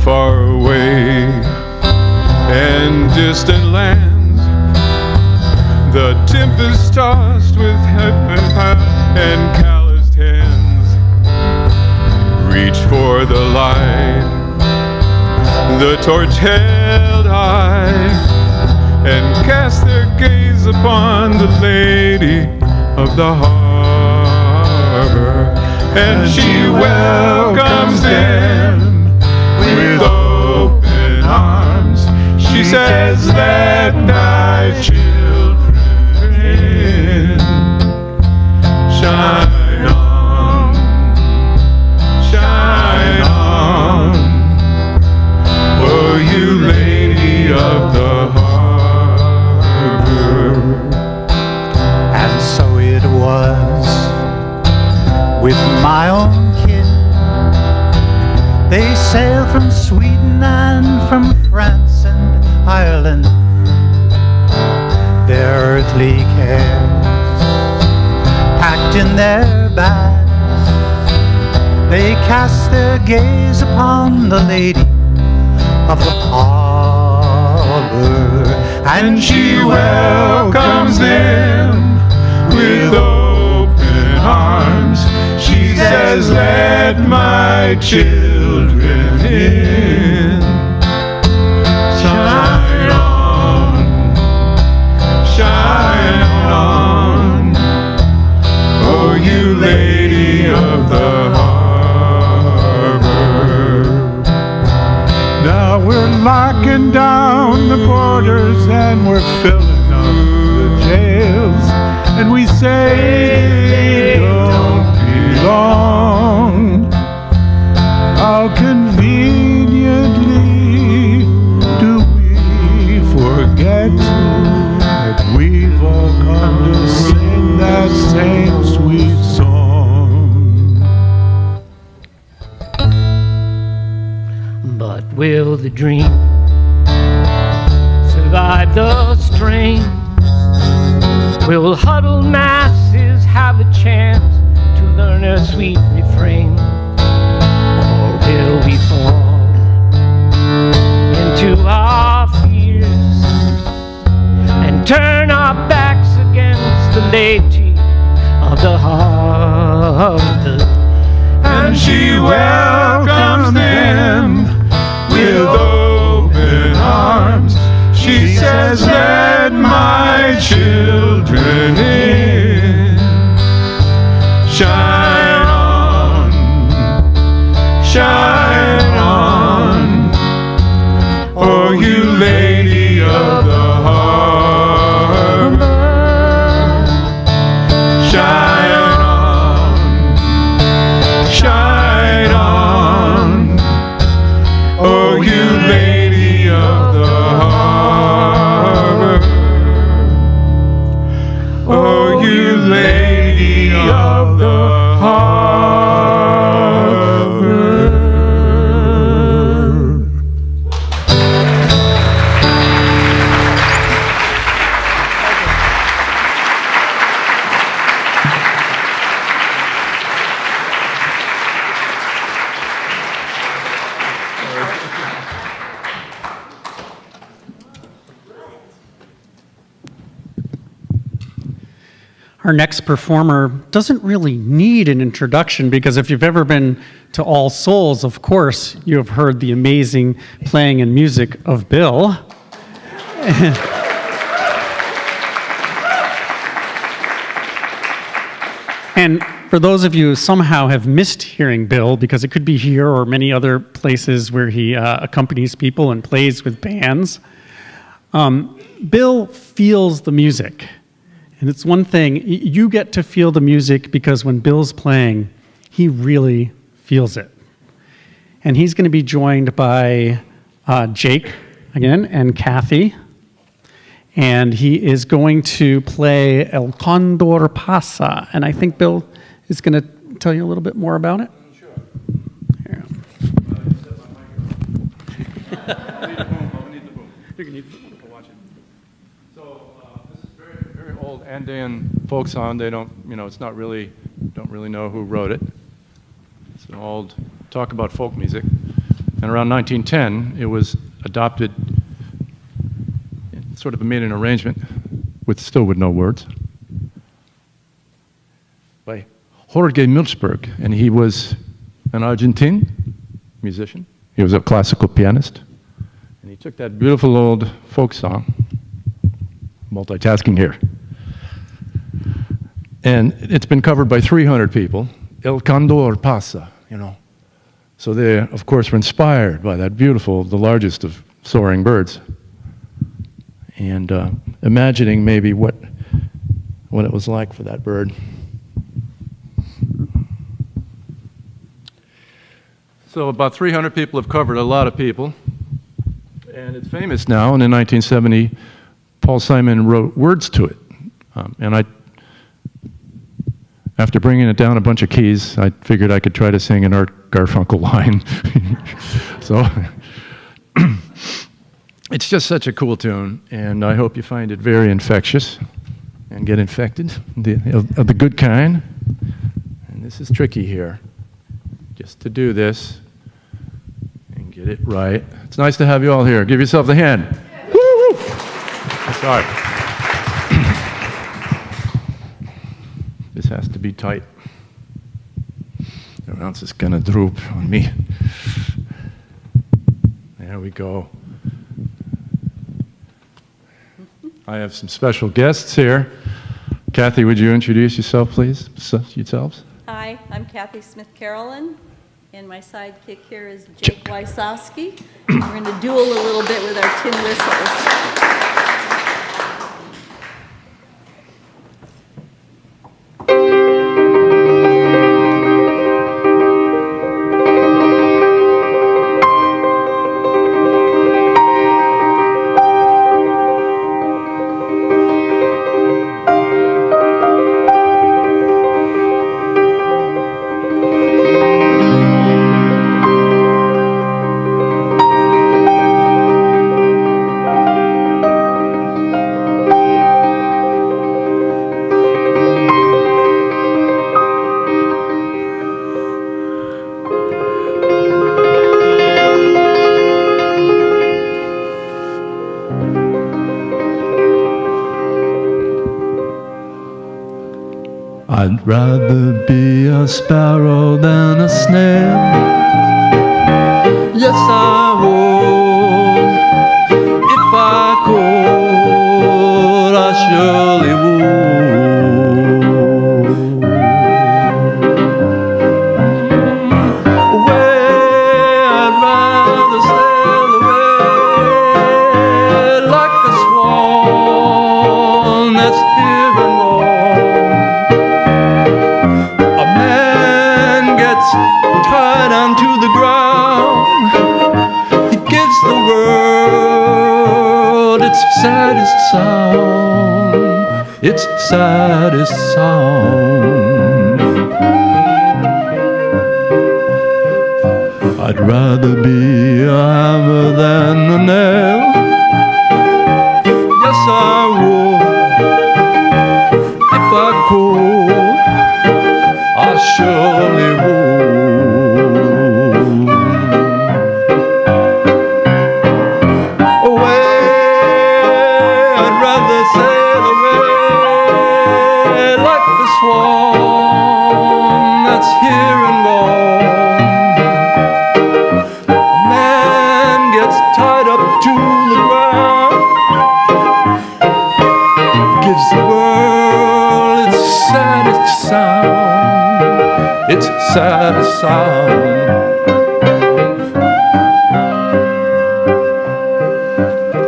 Far away and distant lands, the tempest tossed with heaven and calloused hands reach for the light, the torch held high, and cast their gaze upon the Lady of the Harbor, and she welcomes them with open arms. She says, let thy children in. Shine on, shine on, oh you Lady of the Harbor. And so it was with my own kin. They sailed from Sweden and from France and Ireland. Their earthly cares packed in their bags, they cast their gaze upon the Lady of the Harbor, and she welcomes them with open arms. She says, let my children in. Shine on, shine on, oh you Lady of the Harbor. Now we're locking down the borders and we're filling up the jails, and we say they don't belong. How convenient But will the dream survive the strain? Will huddled masses have a chance to learn a sweet refrain? Or will we fall into our fears and turn our backs against the laity of the heart? And she welcomes them with open arms. She says, let my children in. Shine on, shine on, oh you lady of the harbor. Shine on, shine on, oh you lady of the harbor. Oh you lady of the harbor. Our next performer doesn't really need an introduction because if you've ever been to All Souls, of course, you have heard the amazing playing and music of Bill. And for those of you who somehow have missed hearing Bill, because it could be here or many other places where he accompanies people and plays with bands, Bill feels the music. And it's one thing, you get to feel the music because when Bill's playing, he really feels it. And he's going to be joined by Jake, again, and Kathy. And he is going to play El Condor Pasa. And I think Bill is going to tell you a little bit more about it. Sure. Here. You're going to need the boom. Watch it. So this is very, very old Andean folk song. They don't, it's not really, don't really know who wrote it. It's an old talk about folk music. And around 1910, it was adopted, sort of made an arrangement, still with no words, by Jorge Milchberg. And he was an Argentine musician. He was a classical pianist. And he took that beautiful old folk song, multitasking here, and it's been covered by 300 people. El Condor Pasa, So they, of course, were inspired by that beautiful, the largest of soaring birds. And imagining maybe what it was like for that bird. So about 300 people have covered a lot of people. And it's famous now, and in 1970, Paul Simon wrote words to it. After bringing it down a bunch of keys, I figured I could try to sing an Art Garfunkel line. So it's just such a cool tune, and I hope you find it very infectious and get infected of the good kind. And this is tricky here, just to do this and get it right. It's nice to have you all here. Give yourself a hand. Woo-hoo. Sorry. This has to be tight, or else it's gonna droop on me. There we go. I have some special guests here. Kathy, would you introduce yourself, please? Yourselves? Hi, I'm Kathy Smith-Carolyn, and my sidekick here is Jake Wysowski. We're going to duel a little bit with our tin whistles. I'd rather be a sparrow than a snail. Yes, I would. If I could, I surely would. Away, I'd rather sail away like a swan that's here and gone. A man gets tied onto the ground. He gives the world its saddest sound, its saddest sound. I'd rather be a hammer than a nail. Yes, I would. If I could, I surely would. Away, I'd rather sail away like the swan that's here and gone. A man gets tied up to the ground, gives the world its saddest sound, its saddest sound.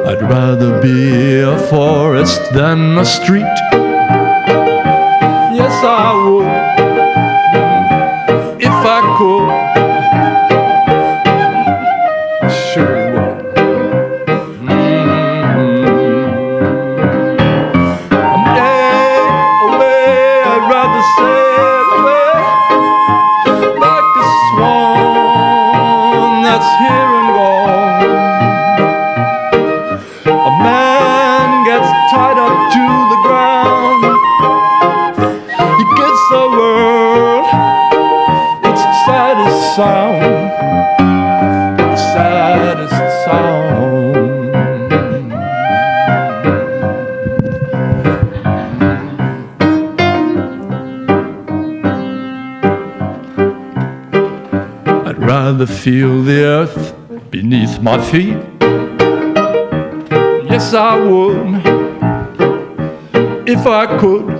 I'd rather be a forest than a street. Yes, I would. If I could, I sure would. Away, I'd rather sail away like a swan that's here and gone. A man gets tied up to the ground. He gives the world its saddest sound, its saddest sound. I'd rather feel the earth beneath my feet. Yes, I would. If I could,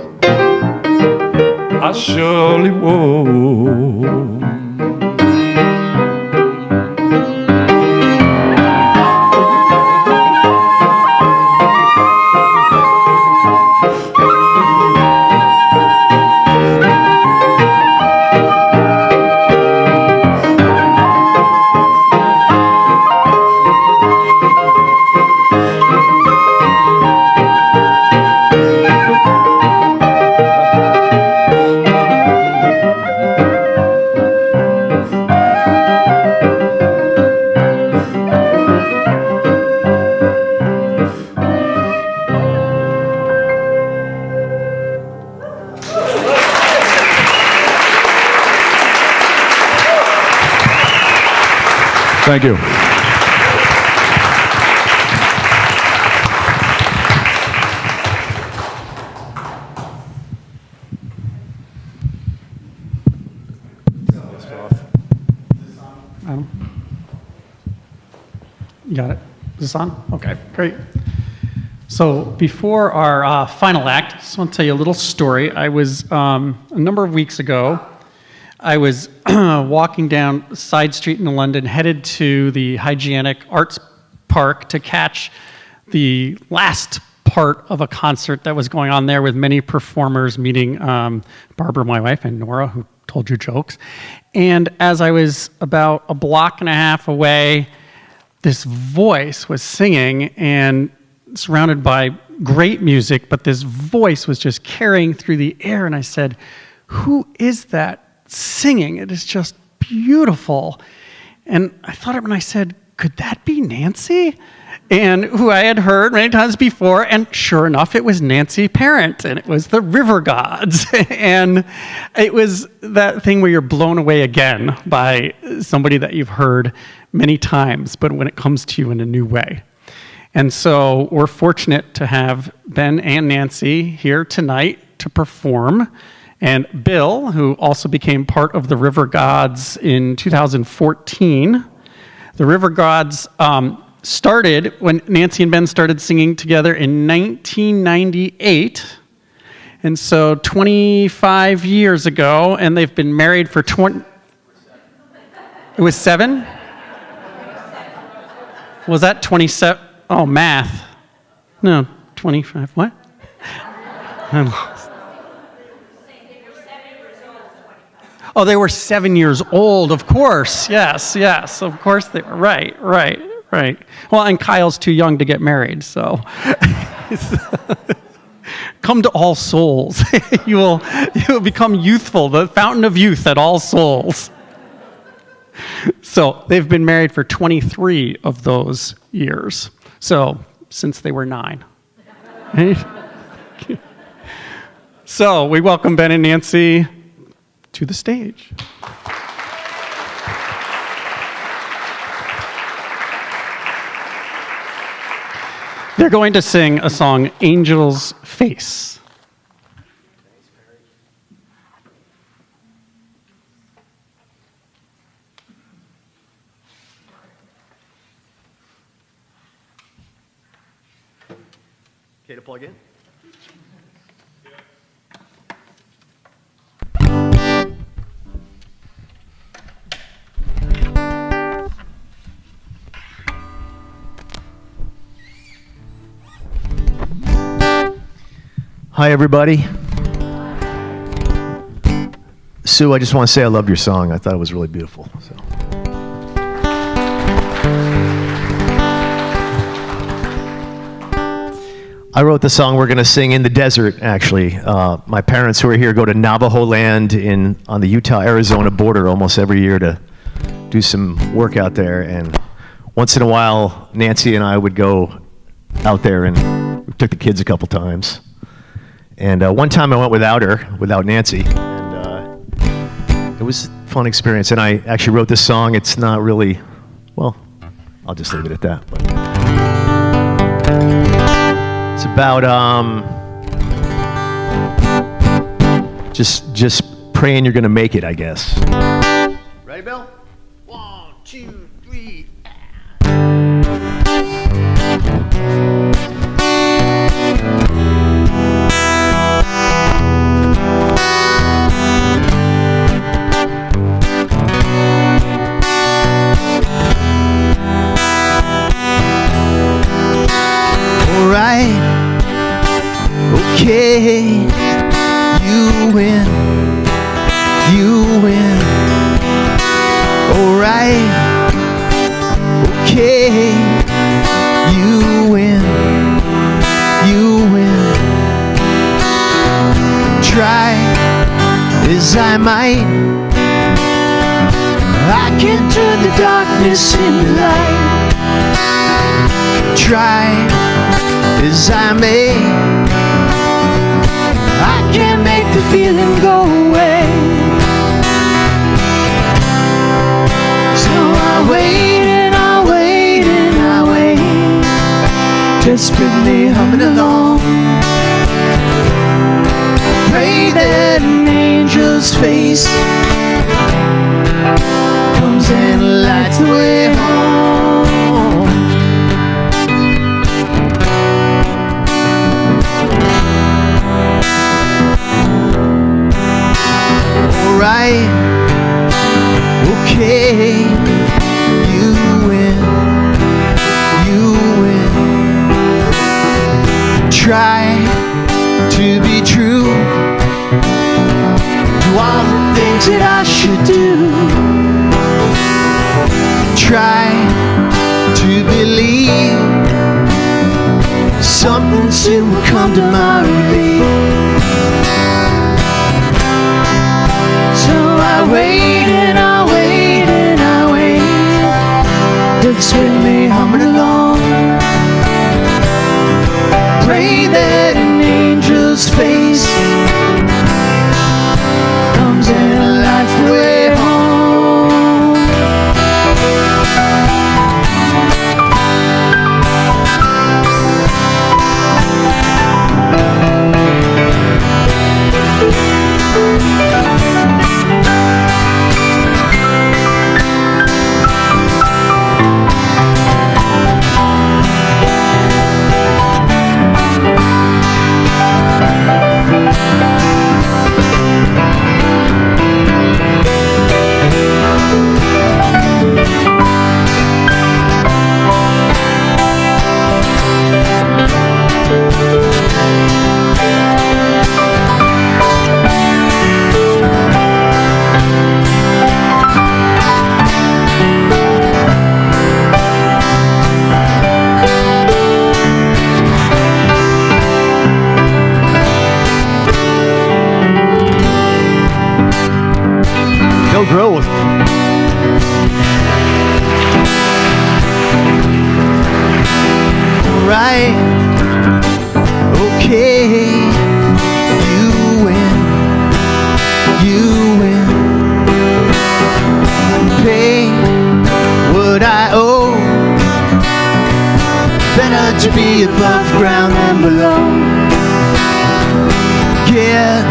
I surely would. Thank you. You got it? Is this on? Okay, great. So before our final act, I just want to tell you a little story. I was, a number of weeks ago, I was walking down a side street in London, headed to the Hygienic Arts Park to catch the last part of a concert that was going on there with many performers, meeting Barbara, my wife, and Nora, who told you jokes. And as I was about a block and a half away, this voice was singing and surrounded by great music, but this voice was just carrying through the air. And I said, "Who is that singing? It is just beautiful." And I thought of it and I said, "Could that be Nancy?" And who I had heard many times before, and sure enough, it was Nancy Parent, and it was the River Gods. And it was that thing where you're blown away again by somebody that you've heard many times, but when it comes to you in a new way. And so we're fortunate to have Ben and Nancy here tonight to perform. And Bill, who also became part of the River Gods in 2014. The River Gods started when Nancy and Ben started singing together in 1998. And so 25 years ago, and they've been married for 20... It was 7? Was that 27? Oh, math. No, 25. What? I'm lost. Oh, they were 7 years old, of course. Yes, of course they were. Right. Well, and Kyle's too young to get married, so. Come to All Souls. you will become youthful, the fountain of youth at All Souls. So they've been married for 23 of those years. So since they were 9. Right? So we welcome Ben and Nancy to the stage. They're going to sing a song, Angel's Face. Okay to plug in? Hi, everybody. Sue, I just want to say I love your song. I thought it was really beautiful. So. I wrote the song we're going to sing in the desert, actually. My parents who are here go to Navajo land on the Utah-Arizona border almost every year to do some work out there. And once in a while, Nancy and I would go out there, and we took the kids a couple times. And one time I went without Nancy, and it was a fun experience. And I actually wrote this song. It's not really, well, I'll just leave it at that. But it's about just praying you're going to make it, I guess. Ready, Bill? 1, 2, 3. Alright, okay, you win. Alright, okay, you win. Try as I might, I can turn the darkness into light. Try as I may, I can't make the feeling go away. So I wait and I wait and I wait, desperately humming along. Pray that an angel's face comes and lights the way home. Alright, okay, you win. Try to be true, do all the things that I should do. Try to believe something soon will come to my relief. I wait and I wait and I wait, just with me humming along. Pray that an angel's face comes and lights the way home. right. Okay, you win. You win. Pay what I owe. Better to be above ground than below. Get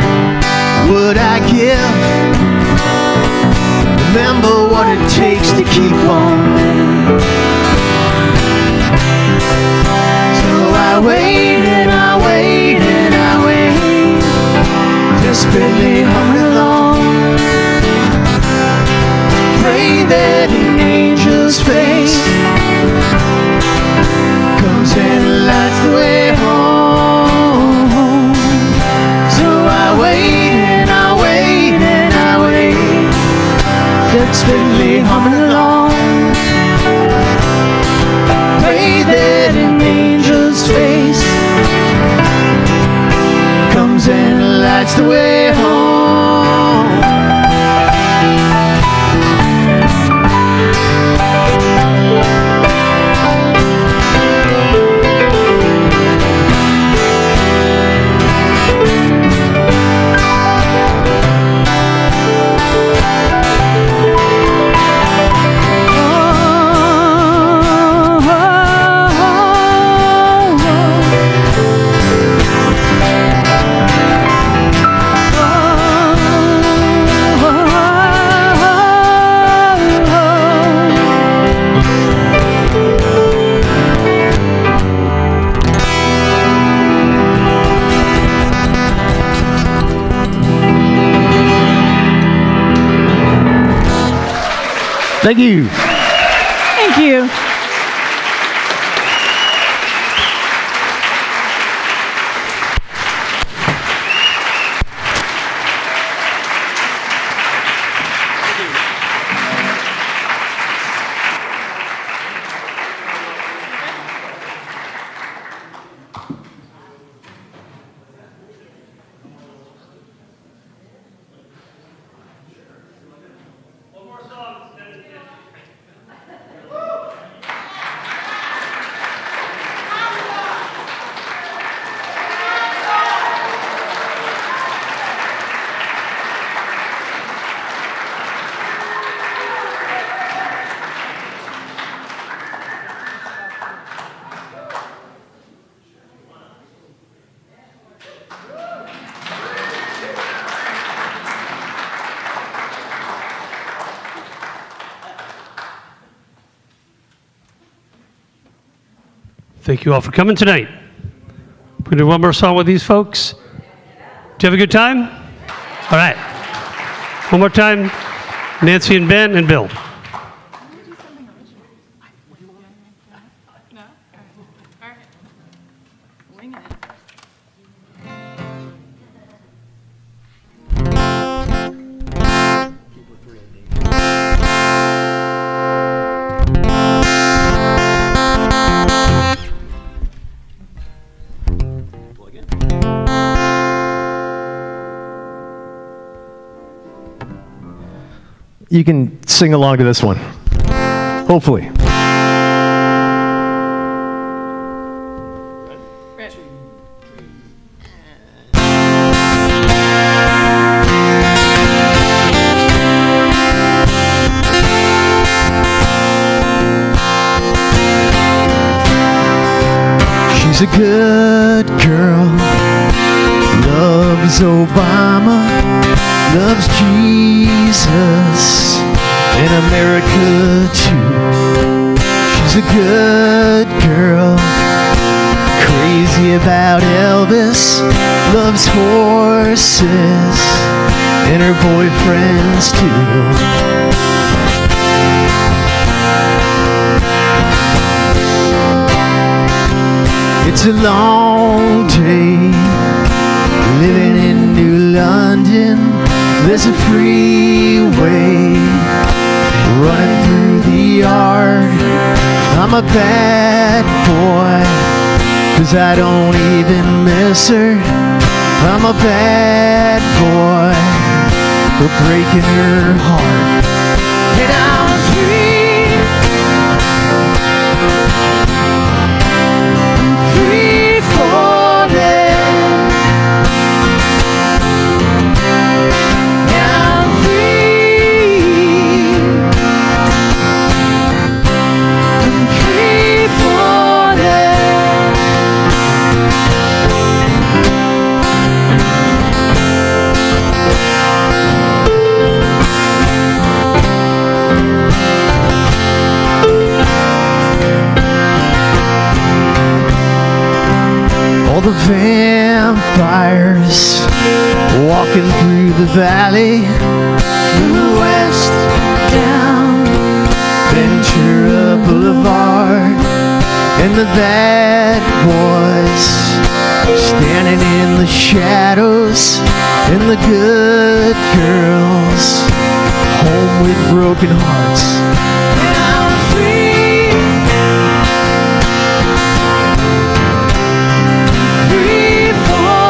what I give. Remember what it takes to keep on. So I wait and I wait and I wait, desperately humming along. Pray that an angel's face comes and lights the way home. So I wait and I wait and I wait, desperately humming along. Pray that an angel's face comes and lights the way home. Thank you. Thank you. Thank you all for coming tonight. We're going to do one more song with these folks. Do you have a good time? All right. One more time, Nancy and Ben and Bill. You can sing along to this one, hopefully. She's a good girl, loves Obama, loves Jesus and America too. She's a good girl, crazy about Elvis, loves horses and her boyfriends too. It's a long day living in New London. There's a freeway running through the yard. I'm a bad boy, 'cause I don't even miss her. I'm a bad boy for breaking her heart. And I'm free. the vampires walking through the valley, west, down Ventura Boulevard, and the bad boys standing in the shadows, and the good girls home with broken hearts. And I'm free, free falling.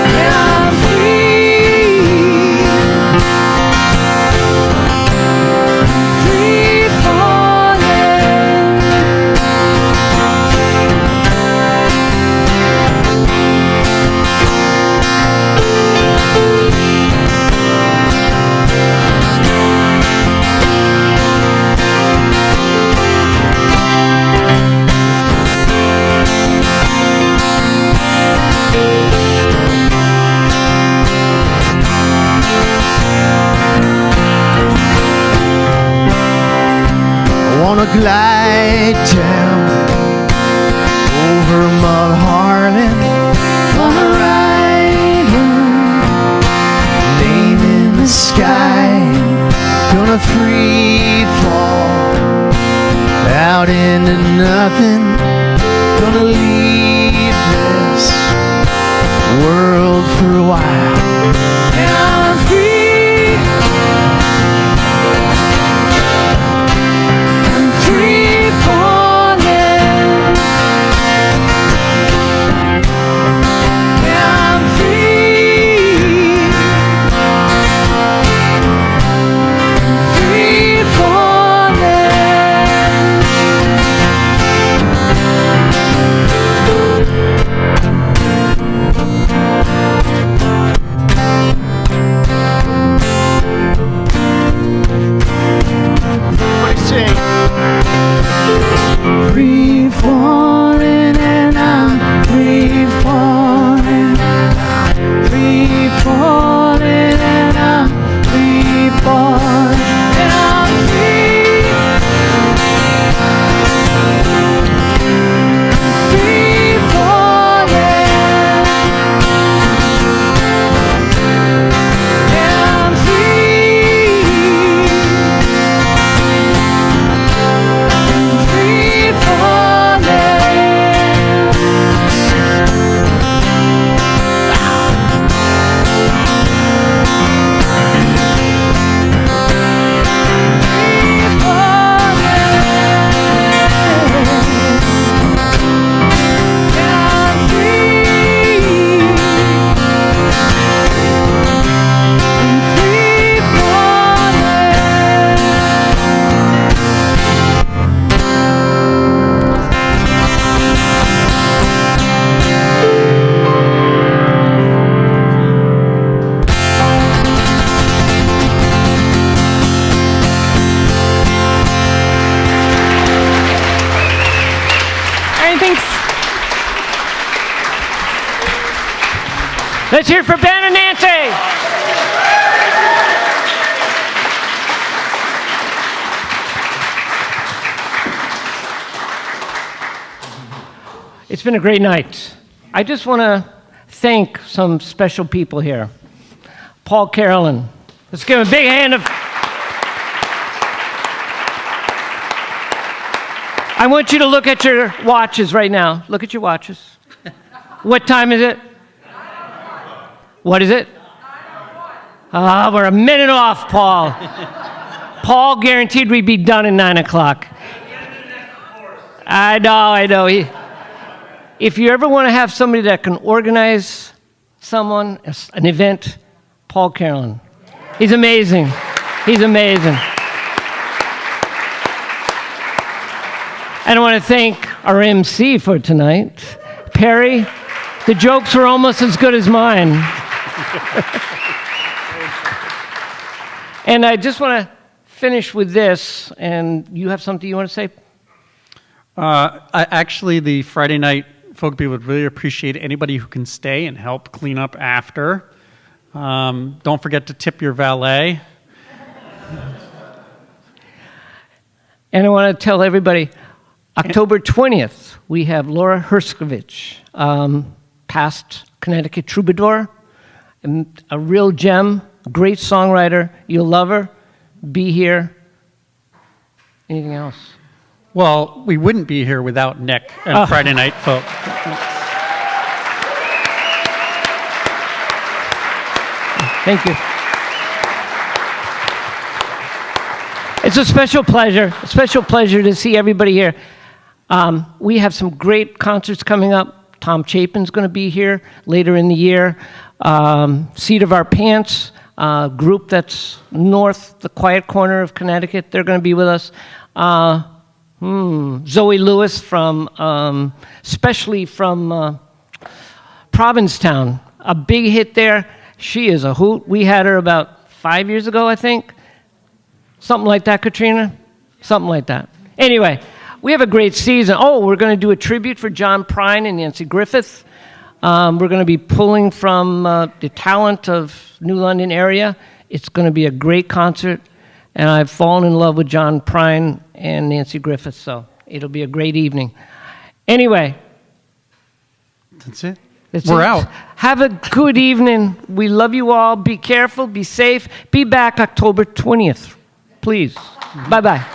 And I'm free, free falling. I wanna glide down over Mud Harlan, gonna write her name in the sky, gonna free fall out into nothing, gonna leave this world for a while. And I'm free, I'm free falling. Yeah, I'm free, free free falling, and I'm free falling, free falling, and I'm free falling, and I'm free, free falling, and I'm free Let's hear it for Ben and Nancy. It's been a great night. I just want to thank some special people here. Paul Carolyn. Let's give him a big hand of... I want you to look at your watches right now. Look at your watches. What time is it? What is it? We're a minute off, Paul. Paul guaranteed we'd be done at 9 o'clock. I know. If you ever want to have somebody that can organize someone, an event, Paul Carolyn. He's amazing. He's amazing. And I want to thank our MC for tonight, Perry. The jokes were almost as good as mine. And I just want to finish with this, and you have something you want to say? Actually, the Friday night folk people would really appreciate anybody who can stay and help clean up after. Don't forget to tip your valet. And I want to tell everybody, October 20th, we have Laura Herskovich, past Connecticut troubadour, and a real gem, great songwriter. You'll love her. Be here. Anything else? Well, we wouldn't be here without Nick and Friday Night Folk. Thank you. It's a special pleasure to see everybody here. We have some great concerts coming up. Tom Chapin's going to be here later in the year. Seat of Our Pants, group that's north, the quiet corner of Connecticut, they're going to be with us. Zoe Lewis from, especially from Provincetown, a big hit there. She is a hoot. We had her about 5 years ago, I think. Something like that, Katrina? Something like that. Anyway, we have a great season. Oh, we're going to do a tribute for John Prine and Nancy Griffith. We're going to be pulling from the talent of New London area. It's going to be a great concert. And I've fallen in love with John Prine and Nancy Griffith, so it'll be a great evening. Anyway. That's it. We're out. Have a good evening. We love you all. Be careful. Be safe. Be back October 20th, please. Bye-bye.